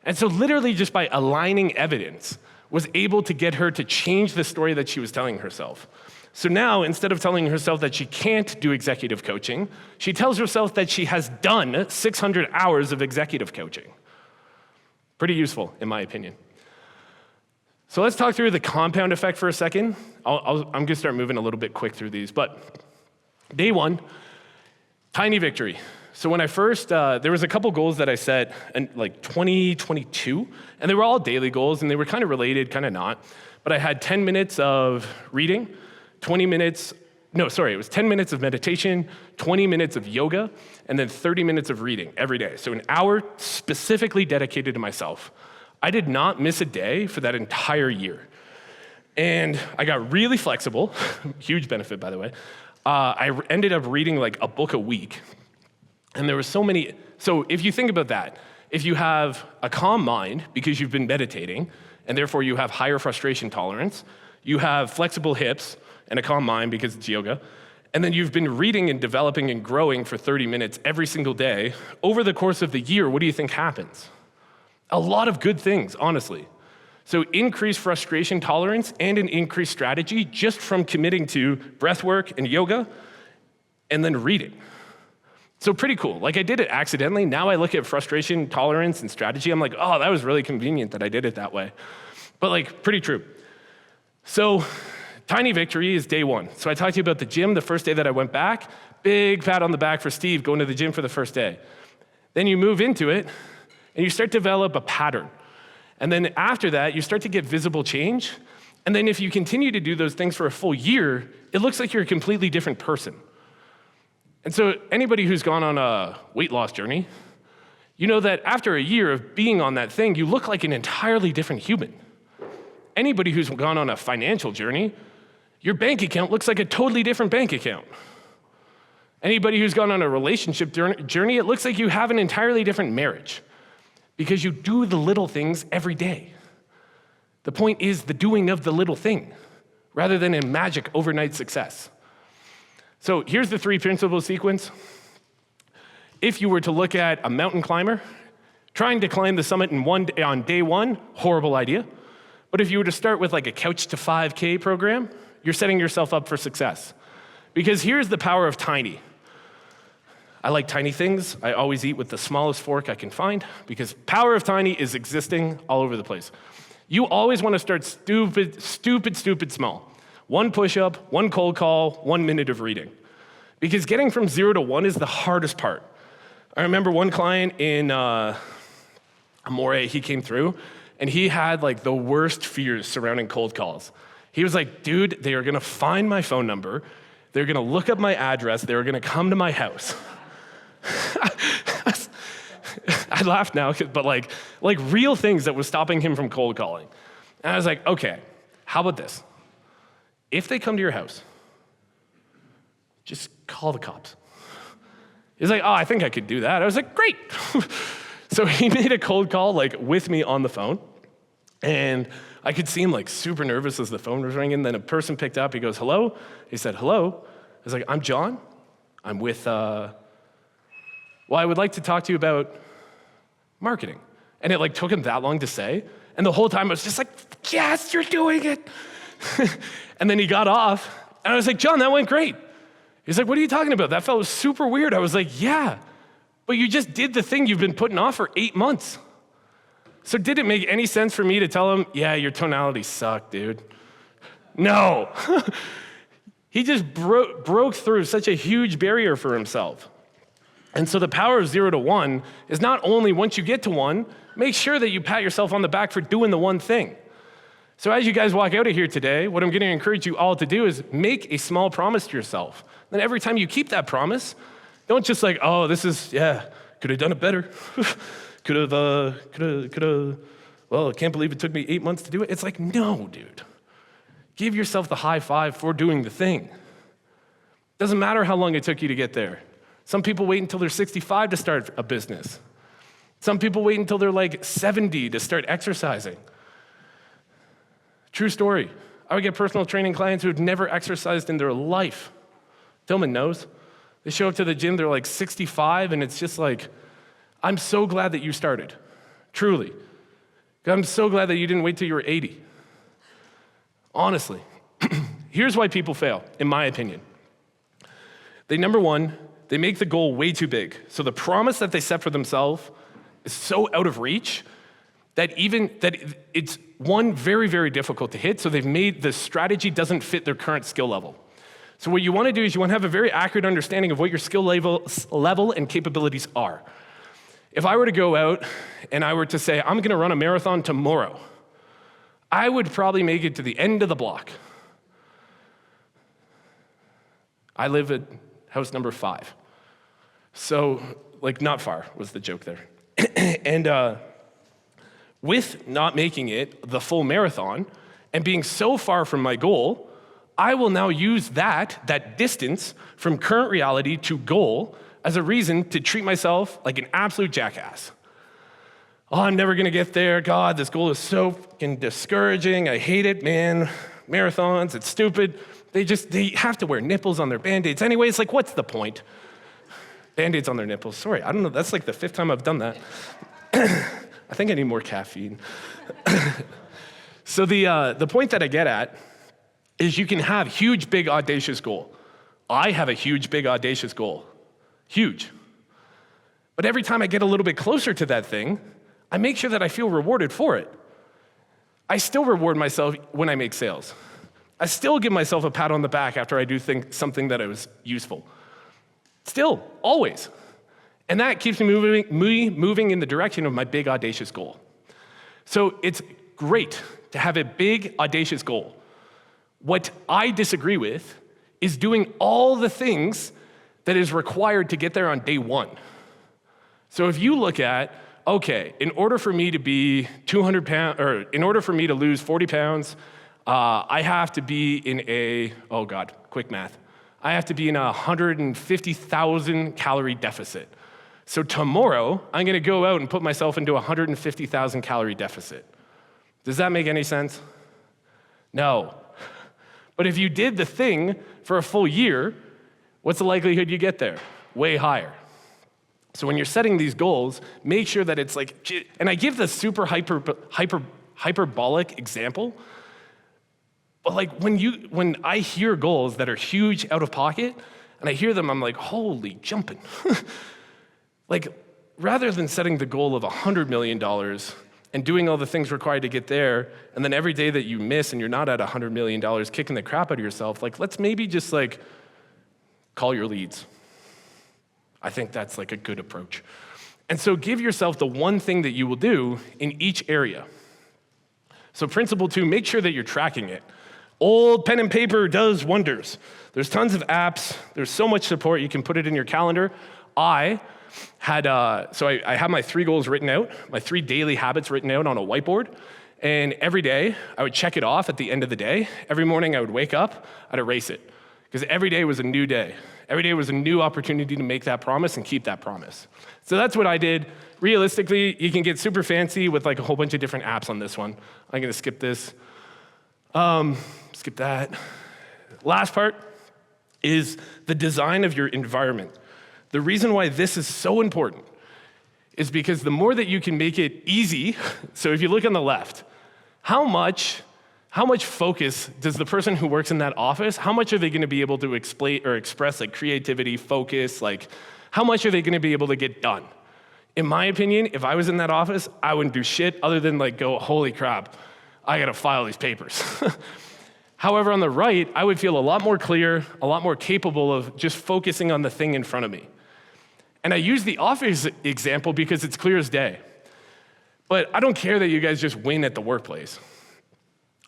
And so literally just by aligning evidence was able to get her to change the story that she was telling herself. So now, instead of telling herself that she can't do executive coaching, she tells herself that she has done 600 hours of executive coaching. Pretty useful, in my opinion. So let's talk through the compound effect for a second. I'm going to start moving a little bit quick through these. But day one, tiny victory. So when I first, there was a couple goals that I set in like 2022, and they were all daily goals, and they were kind of related, kind of not. But I had 10 minutes of reading, 20 minutes, no, sorry, it was 10 minutes of meditation, 20 minutes of yoga, and then 30 minutes of reading every day. So an hour specifically dedicated to myself. I did not miss a day for that entire year. And I got really flexible, huge benefit, by the way. I ended up reading like a book a week. And there were so many, so if you think about that, if you have a calm mind because you've been meditating, and therefore you have higher frustration tolerance, you have flexible hips and a calm mind because it's yoga, and then you've been reading and developing and growing for 30 minutes every single day, over the course of the year, what do you think happens? A lot of good things, honestly. So increased frustration tolerance and an increased strategy just from committing to breath work and yoga and then reading. So pretty cool. Like I did it accidentally. Now I look at frustration tolerance and strategy. I'm like, oh, that was really convenient that I did it that way. But like pretty true. So tiny victory is day one. So I talked to you about the gym the first day that I went back. Big pat on the back for Steve going to the gym for the first day. Then you move into it and you start to develop a pattern. And then after that, you start to get visible change. And then if you continue to do those things for a full year, it looks like you're a completely different person. And so anybody who's gone on a weight loss journey, you know that after a year of being on that thing, you look like an entirely different human. Anybody who's gone on a financial journey, your bank account looks like a totally different bank account. Anybody who's gone on a relationship journey, it looks like you have an entirely different marriage because you do the little things every day. The point is the doing of the little thing rather than a magic overnight success. So here's the 3 principle sequence. If you were to look at a mountain climber, trying to climb the summit on day one, horrible idea. But if you were to start with like a couch to 5K program, you're setting yourself up for success. Because here's the power of tiny. I like tiny things. I always eat with the smallest fork I can find because power of tiny is existing all over the place. You always want to start stupid small. 1 push-up, 1 cold call, 1 minute of reading. Because getting from 0 to 1 is the hardest part. I remember one client in Amore, he came through, and he had like the worst fears surrounding cold calls. He was like, dude, they are gonna find my phone number, they're gonna look up my address, they're gonna come to my house. I laugh now, but like real things that was stopping him from cold calling. And I was like, okay, how about this? If they come to your house, just call the cops. He's like, oh, I think I could do that. I was like, great. So he made a cold call like with me on the phone. And I could see him like super nervous as the phone was ringing. Then a person picked up, he goes, hello? He said, hello. I was like, I'm John. I'm with, well, I would like to talk to you about marketing. And it like took him that long to say. And the whole time I was just like, yes, you're doing it. And then he got off, and I was like, John, that went great. He's like, what are you talking about? That felt super weird. I was like, yeah, but you just did the thing you've been putting off for 8 months. So did it make any sense for me to tell him, yeah, your tonality sucked, dude? No. He just broke through such a huge barrier for himself. And so the power of 0 to 1 is not only once you get to 1, make sure that you pat yourself on the back for doing the one thing. So as you guys walk out of here today, what I'm going to encourage you all to do is make a small promise to yourself. Then every time you keep that promise, don't just like, oh, this is, yeah, could have done it better. could have, well, I can't believe it took me 8 months to do it. It's like, no, dude. Give yourself the high five for doing the thing. Doesn't matter how long it took you to get there. Some people wait until they're 65 to start a business. Some people wait until they're like 70 to start exercising. True story. I would get personal training clients who had never exercised in their life. Tillman knows. They show up to the gym, they're like 65, and it's just like, I'm so glad that you started. Truly. I'm so glad that you didn't wait till you were 80. Honestly, here's why people fail, in my opinion. Number one, they make the goal way too big. So the promise that they set for themselves is so out of reach that it's one, very, very difficult to hit. So they've made the strategy doesn't fit their current skill level. So what you want to do is you want to have a very accurate understanding of what your skill level and capabilities are. If I were to go out and I were to say, I'm going to run a marathon tomorrow, I would probably make it to the end of the block. I live at house number 5. So, not far was the joke there. And with not making it the full marathon and being so far from my goal, I will now use that distance from current reality to goal as a reason to treat myself like an absolute jackass. Oh, I'm never gonna get there. God, this goal is so fucking discouraging. I hate it, man. Marathons, it's stupid. They have to wear nipples on their Band-Aids anyway. It's like, what's the point? Band-Aids on their nipples. Sorry, I don't know. That's like the 5th time I've done that. I think I need more caffeine. So the point that I get at is you can have huge, big, audacious goal. I have a huge, big, audacious goal. Huge. But every time I get a little bit closer to that thing, I make sure that I feel rewarded for it. I still reward myself when I make sales. I still give myself a pat on the back after I do something that was useful. Still, always. And that keeps me moving in the direction of my big, audacious goal. So it's great to have a big, audacious goal. What I disagree with is doing all the things that is required to get there on day one. So if you look at, okay, in order for me to be 200 pounds, or in order for me to lose 40 pounds, I have to be in quick math. I have to be in a 150,000 calorie deficit. So tomorrow, I'm gonna go out and put myself into a 150,000 calorie deficit. Does that make any sense? No. But if you did the thing for a full year, what's the likelihood you get there? Way higher. So when you're setting these goals, make sure that it's like, and I give the super hyperbolic example, but like when I hear goals that are huge out of pocket, and I hear them, I'm like, holy jumping. Like, rather than setting the goal of $100 million and doing all the things required to get there, and then every day that you miss and you're not at $100 million, kicking the crap out of yourself, like, let's maybe just like call your leads. I think that's like a good approach. And so give yourself the one thing that you will do in each area. So principle 2, make sure that you're tracking it. Old pen and paper does wonders. There's tons of apps. There's so much support. You can put it in your calendar. I have my 3 goals written out, my 3 daily habits written out on a whiteboard. And every day, I would check it off at the end of the day. Every morning, I would wake up, I'd erase it. Because every day was a new day. Every day was a new opportunity to make that promise and keep that promise. So that's what I did. Realistically, you can get super fancy with like a whole bunch of different apps on this one. I'm gonna skip this. Skip that. Last part is the design of your environment. The reason why this is so important is because the more that you can make it easy, so if you look on the left, how much focus does the person who works in that office, how much are they gonna be able to explain or express like creativity, focus, like how much are they gonna be able to get done? In my opinion, if I was in that office, I wouldn't do shit other than like go, holy crap, I gotta file these papers. However, on the right, I would feel a lot more clear, a lot more capable of just focusing on the thing in front of me. And I use the office example because it's clear as day. But I don't care that you guys just win at the workplace.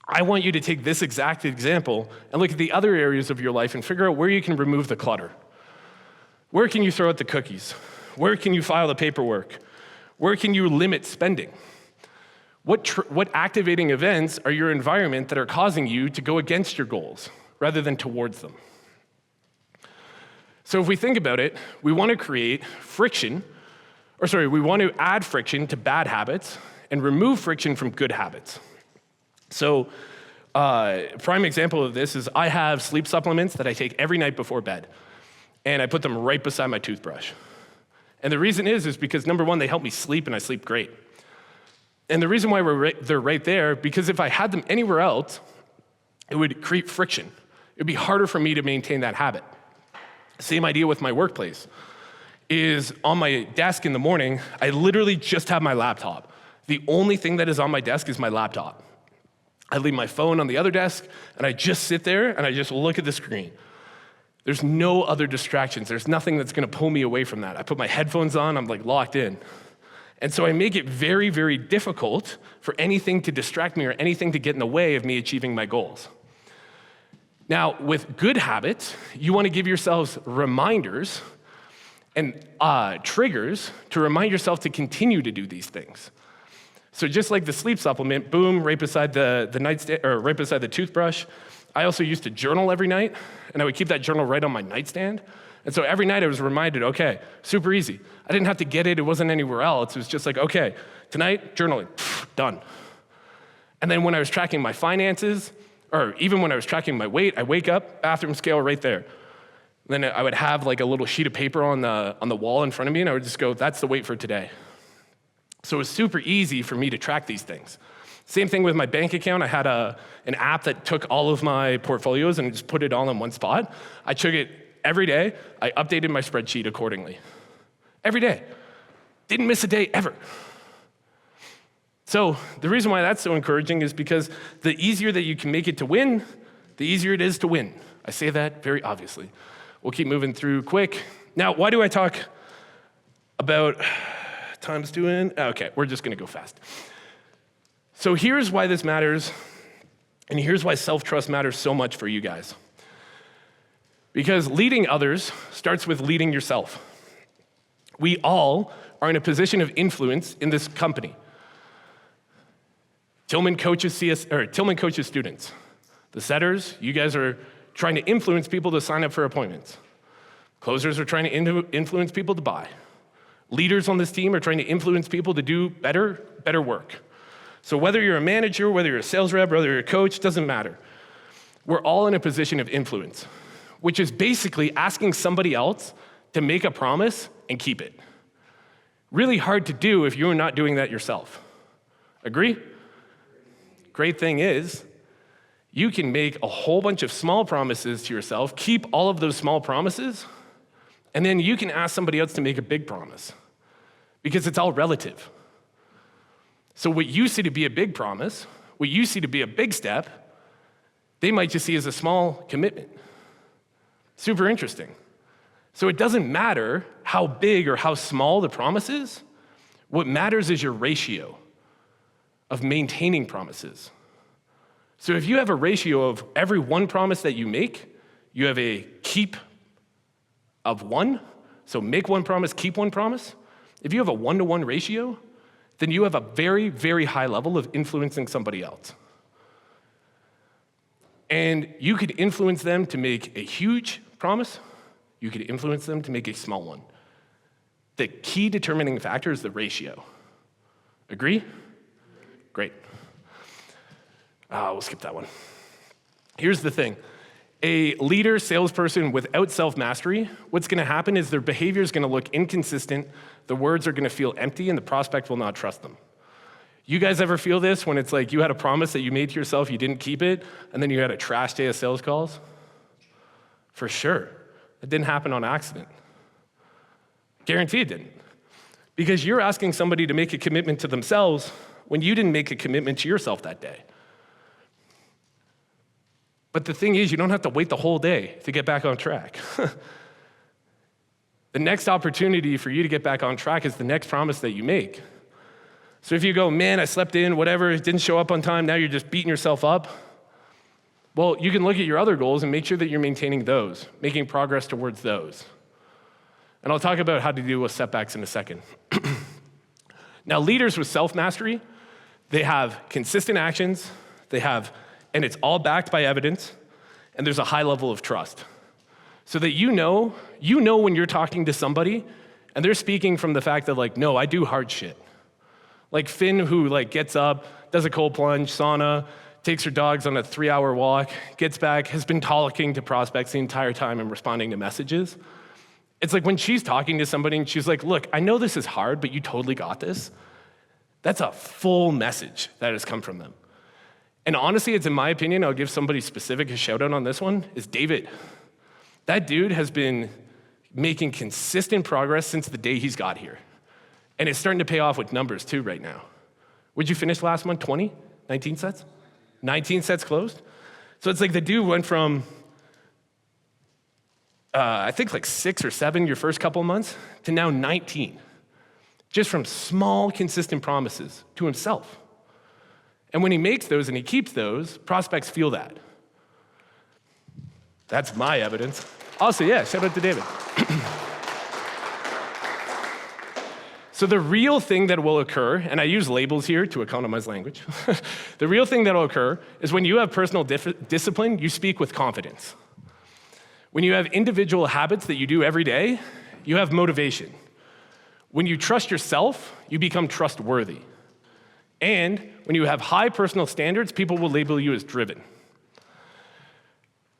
I want you to take this exact example and look at the other areas of your life and figure out where you can remove the clutter. Where can you throw out the cookies? Where can you file the paperwork? Where can you limit spending? What activating events are your environment that are causing you to go against your goals rather than towards them? So if we think about it, we want to create we want to add friction to bad habits and remove friction from good habits. So prime example of this is I have sleep supplements that I take every night before bed, and I put them right beside my toothbrush. And the reason is because number one, they help me sleep and I sleep great. And the reason why they're right there, because if I had them anywhere else, it would create friction. It would be harder for me to maintain that habit. Same idea with my workplace. Is on my desk in the morning, I literally just have my laptop. The only thing that is on my desk is my laptop. I leave my phone on the other desk, and I just sit there, and I just look at the screen. There's no other distractions. There's nothing that's gonna pull me away from that. I put my headphones on, I'm like locked in. And so I make it very, very difficult for anything to distract me or anything to get in the way of me achieving my goals. Now, with good habits, you wanna give yourselves reminders and triggers to remind yourself to continue to do these things. So just like the sleep supplement, boom, right beside the nightstand, or right beside the toothbrush. I also used to journal every night, and I would keep that journal right on my nightstand. And so every night I was reminded, okay, super easy. I didn't have to get it, it wasn't anywhere else. It was just like, okay, tonight, journaling, done. And then when I was tracking my finances, or even when I was tracking my weight, I wake up, bathroom scale right there. Then I would have like a little sheet of paper on the wall in front of me, and I would just go, that's the weight for today. So it was super easy for me to track these things. Same thing with my bank account. I had an app that took all of my portfolios and just put it all in one spot. I took it every day. I updated my spreadsheet accordingly. Every day. Didn't miss a day ever. So the reason why that's so encouraging is because the easier that you can make it to win, the easier it is to win. I say that very obviously. We'll keep moving through quick. Now, why do I talk about time's doing? Okay, we're just gonna go fast. So here's why this matters, and here's why self-trust matters so much for you guys. Because leading others starts with leading yourself. We all are in a position of influence in this company. Tillman coaches students. The setters, you guys are trying to influence people to sign up for appointments. Closers are trying to influence people to buy. Leaders on this team are trying to influence people to do better work. So whether you're a manager, whether you're a sales rep, whether you're a coach, doesn't matter. We're all in a position of influence, which is basically asking somebody else to make a promise and keep it. Really hard to do if you're not doing that yourself. Agree? Great thing is, you can make a whole bunch of small promises to yourself, keep all of those small promises, and then you can ask somebody else to make a big promise, because it's all relative. So what you see to be a big promise, what you see to be a big step, they might just see as a small commitment. Super interesting. So it doesn't matter how big or how small the promise is. What matters is your ratio of maintaining promises. So if you have a ratio of every one promise that you make, you have a keep of one. So make one promise, keep one promise. If you have a 1-to-1 ratio, then you have a very, very high level of influencing somebody else. And you could influence them to make a huge promise. You could influence them to make a small one. The key determining factor is the ratio. Agree? Great. We'll skip that one. Here's the thing. A leader, salesperson without self-mastery, what's gonna happen is their behavior is gonna look inconsistent, the words are gonna feel empty, and the prospect will not trust them. You guys ever feel this when it's like you had a promise that you made to yourself, you didn't keep it, and then you had a trash day of sales calls? For sure. It didn't happen on accident. Guarantee it didn't. Because you're asking somebody to make a commitment to themselves when you didn't make a commitment to yourself that day. But the thing is, you don't have to wait the whole day to get back on track. The next opportunity for you to get back on track is the next promise that you make. So if you go, man, I slept in, whatever, it didn't show up on time, now you're just beating yourself up. Well, you can look at your other goals and make sure that you're maintaining those, making progress towards those. And I'll talk about how to deal with setbacks in a second. Now, leaders with self-mastery, they have consistent actions, and it's all backed by evidence, and there's a high level of trust. So that you know when you're talking to somebody, and they're speaking from the fact that like, no, I do hard shit. Like Finn, who like gets up, does a cold plunge, sauna, takes her dogs on a 3-hour walk, gets back, has been talking to prospects the entire time and responding to messages. It's like when she's talking to somebody and she's like, look, I know this is hard, but you totally got this. That's a full message that has come from them. And honestly, it's in my opinion, I'll give somebody specific a shout out on this one, is David. That dude has been making consistent progress since the day he's got here. And it's starting to pay off with numbers too right now. What'd you finish last month, 20? 19 sets? 19 sets closed? So it's like the dude went from, I think like 6 or 7 your first couple of months, to now 19. Just from small, consistent promises to himself. And when he makes those and he keeps those, prospects feel that. That's my evidence. Also, yeah, shout out to David. So the real thing that will occur, and I use labels here to economize language, the real thing that will occur is when you have personal discipline, you speak with confidence. When you have individual habits that you do every day, you have motivation. When you trust yourself, you become trustworthy. And when you have high personal standards, people will label you as driven.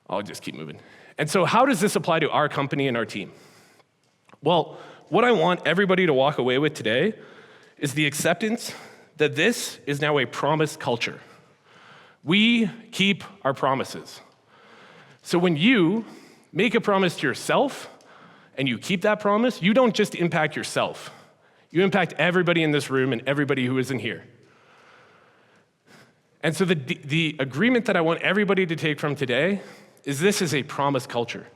I'll just keep moving. And so how does this apply to our company and our team? Well, what I want everybody to walk away with today is the acceptance that this is now a promise culture. We keep our promises. So when you make a promise to yourself and you keep that promise, you don't just impact yourself. You impact everybody in this room and everybody who isn't here. And so the agreement that I want everybody to take from today is this is a promise culture.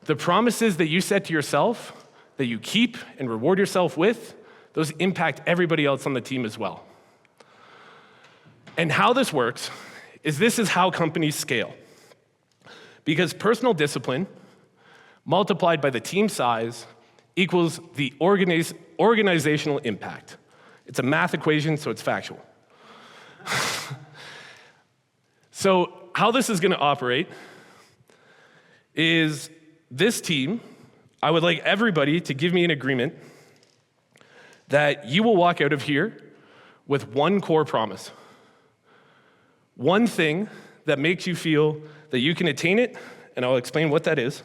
The promises that you set to yourself, that you keep and reward yourself with, those impact everybody else on the team as well. And how this works is this is how companies scale. Because personal discipline multiplied by the team size equals the organizational impact. It's a math equation, so it's factual. So how this is gonna operate is this team, I would like everybody to give me an agreement that you will walk out of here with one core promise. One thing that makes you feel that you can attain it, and I'll explain what that is,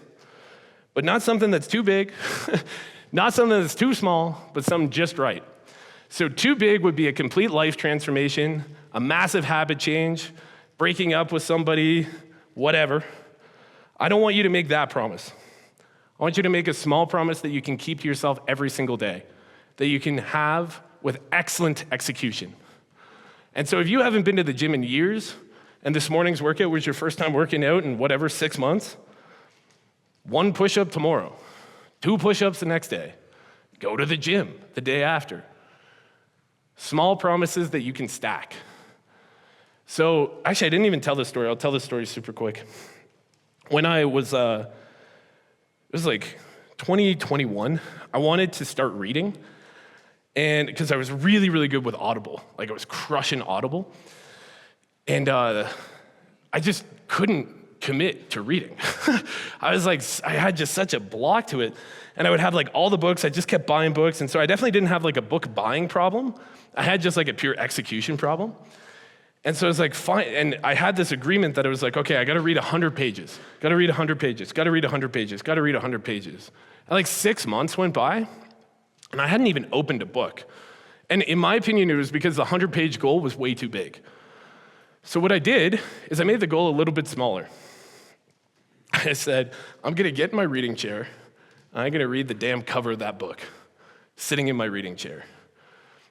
but not something that's too big, not something that's too small, but something just right. So too big would be a complete life transformation, a massive habit change, breaking up with somebody, whatever. I don't want you to make that promise. I want you to make a small promise that you can keep to yourself every single day, that you can have with excellent execution. And so if you haven't been to the gym in years, and this morning's workout was your first time working out in whatever, 6 months, 1 push-up tomorrow, 2 push-ups the next day, go to the gym the day after. Small promises that you can stack. So actually, I didn't even tell this story. I'll tell this story super quick. When I was, it was like 2021, I wanted to start reading, and because I was really, really good with Audible. Like I was crushing Audible. And I just couldn't commit to reading. I had just such a block to it. And I would have like all the books, I just kept buying books. And so I definitely didn't have like a book buying problem. I had just like a pure execution problem. And so it was like, fine. And I had this agreement that it was like, okay, I gotta read 100 pages. Gotta read 100 pages, gotta read 100 pages, gotta read 100 pages. And like 6 months went by, and I hadn't even opened a book. And in my opinion, it was because the 100-page goal was way too big. So what I did is I made the goal a little bit smaller. I said, I'm gonna get in my reading chair, and I'm gonna read the damn cover of that book, sitting in my reading chair.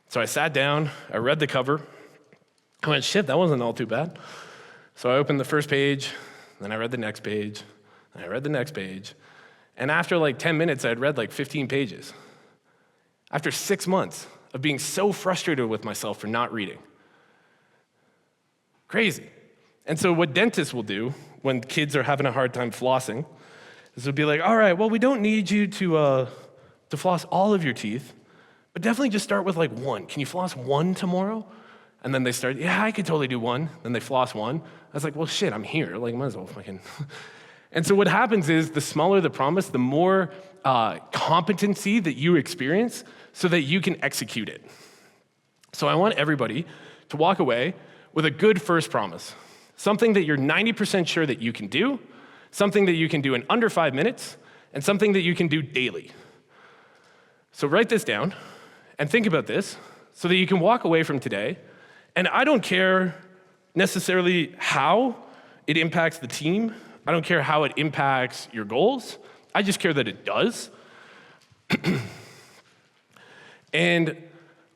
So I sat down, I read the cover, I went, shit, that wasn't all too bad. So I opened the first page, then I read the next page, and I read the next page, and after like 10 minutes, I had read like 15 pages. After 6 months of being so frustrated with myself for not reading. Crazy. And so what dentists will do when kids are having a hard time flossing is they'll be like, all right, well, we don't need you to floss all of your teeth, but definitely just start with like 1. Can you floss 1 tomorrow? And then they start, yeah, I could totally do 1. Then they floss 1. I was like, well, shit, I'm here. Like, might as well fucking. And so what happens is the smaller the promise, the more competency that you experience so that you can execute it. So I want everybody to walk away with a good first promise, something that you're 90% sure that you can do, something that you can do in under 5 minutes, and something that you can do daily. So write this down and think about this so that you can walk away from today. And I don't care necessarily how it impacts the team. I don't care how it impacts your goals. I just care that it does. And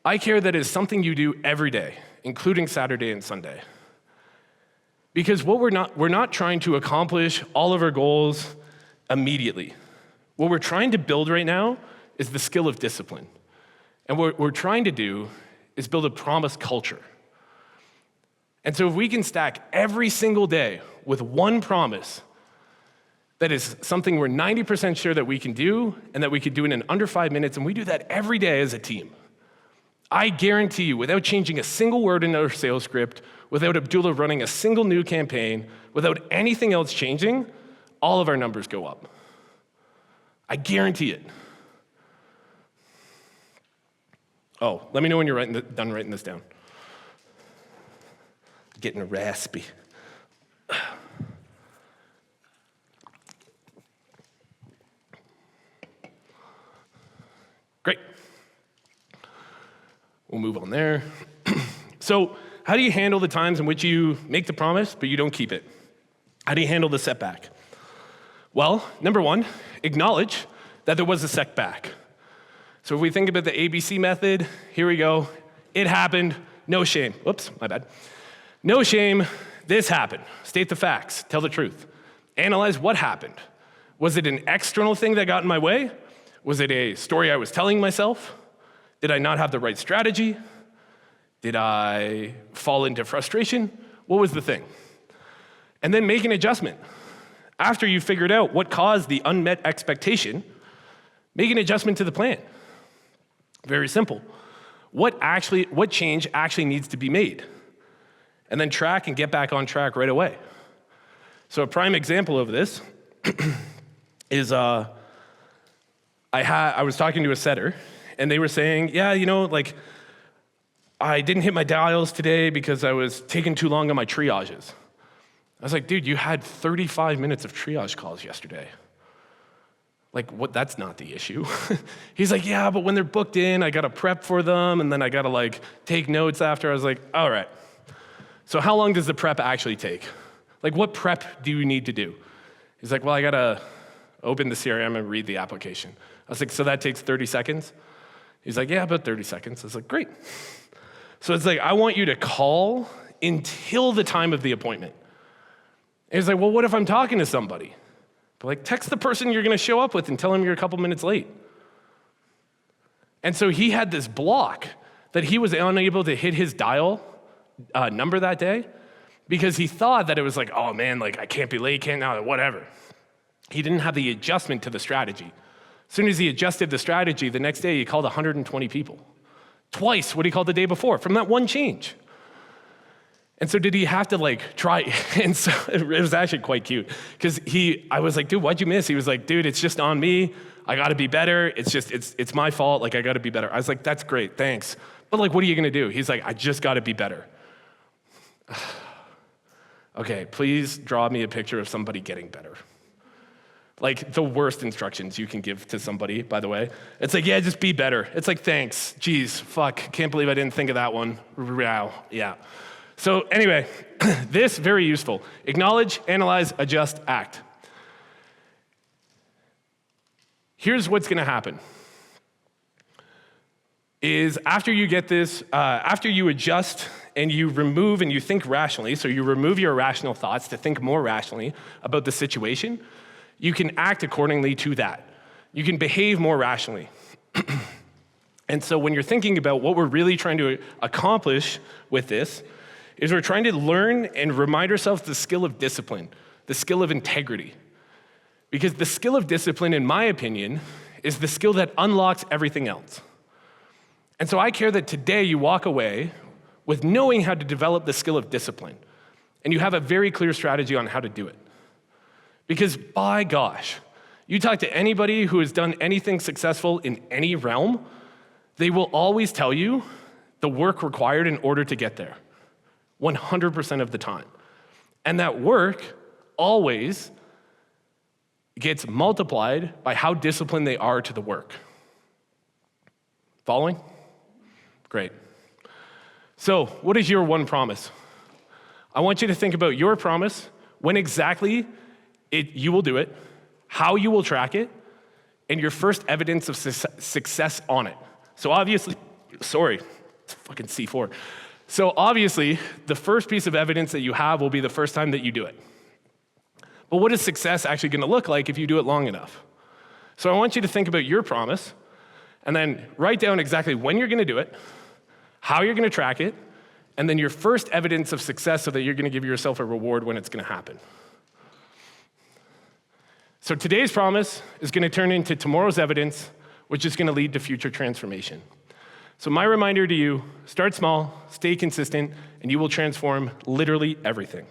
I care that it's something you do every day, including Saturday and Sunday. Because we're not trying to accomplish all of our goals immediately. What we're trying to build right now is the skill of discipline. And what we're trying to do is build a promise culture. And so if we can stack every single day with one promise that is something we're 90% sure that we can do and that we could do it in under 5 minutes, and we do that every day as a team, I guarantee you, without changing a single word in our sales script, without Abdullah running a single new campaign, without anything else changing, all of our numbers go up. I guarantee it. Oh, let me know when you're done writing this down. Getting raspy. Great. We'll move on there. So, how do you handle the times in which you make the promise, but you don't keep it? How do you handle the setback? Well, number one, acknowledge that there was a setback. So if we think about the ABC method, here we go. It happened, no shame. Whoops, my bad. No shame, this happened. State the facts, tell the truth. Analyze what happened. Was it an external thing that got in my way? Was it a story I was telling myself? Did I not have the right strategy? Did I fall into frustration? What was the thing? And then make an adjustment. After you figured out what caused the unmet expectation, make an adjustment to the plan. Very simple. What change actually needs to be made? And then track and get back on track right away. So a prime example of this is I was talking to a setter, and they were saying, yeah, I didn't hit my dials today because I was taking too long on my triages. I was like, dude, you had 35 minutes of triage calls yesterday. That's not the issue. He's like, yeah, but when they're booked in, I gotta prep for them, and then I gotta take notes after. I was like, all right. So how long does the prep actually take? What prep do you need to do? He's like, well, I gotta open the CRM and read the application. I was like, so that takes 30 seconds? He's like, yeah, about 30 seconds. I was like, great. So it's I want you to call until the time of the appointment. And he's like, well, what if I'm talking to somebody? But text the person you're gonna show up with and tell them you're a couple minutes late. And so he had this block that he was unable to hit his dial number that day because he thought that it was oh man, I can't be late, can't now, whatever. He didn't have the adjustment to the strategy. As soon as he adjusted the strategy, the next day he called 120 people. Twice what he called the day before from that one change. And so did he have to try? And so it was actually quite cute because I was like, dude, what'd you miss? He was like, dude, it's just on me. I gotta be better. It's my fault. I gotta be better. I was like, that's great, thanks. But what are you gonna do? He's like, I just gotta be better. Okay, please draw me a picture of somebody getting better. The worst instructions you can give to somebody, by the way. It's yeah, just be better. It's thanks. Geez, fuck, can't believe I didn't think of that one. Wow, yeah. So anyway, this, very useful. Acknowledge, analyze, adjust, act. Here's what's gonna happen. Is after you get this, after you adjust and you remove and you think rationally, so you remove your irrational thoughts to think more rationally about the situation, you can act accordingly to that. You can behave more rationally. And so when you're thinking about what we're really trying to accomplish with this, is we're trying to learn and remind ourselves the skill of discipline, the skill of integrity. Because the skill of discipline, in my opinion, is the skill that unlocks everything else. And so I care that today you walk away with knowing how to develop the skill of discipline, and you have a very clear strategy on how to do it. Because by gosh, you talk to anybody who has done anything successful in any realm, they will always tell you the work required in order to get there. 100% of the time. And that work always gets multiplied by how disciplined they are to the work. Following? Great. So, what is your one promise? I want you to think about your promise, when exactly you will do it, how you will track it, and your first evidence of success on it. So obviously, sorry, it's fucking C4. So obviously, the first piece of evidence that you have will be the first time that you do it. But what is success actually gonna look like if you do it long enough? So I want you to think about your promise, and then write down exactly when you're gonna do it, how you're gonna track it, and then your first evidence of success so that you're gonna give yourself a reward when it's gonna happen. So today's promise is gonna turn into tomorrow's evidence, which is gonna lead to future transformation. So my reminder to you, start small, stay consistent, and you will transform literally everything.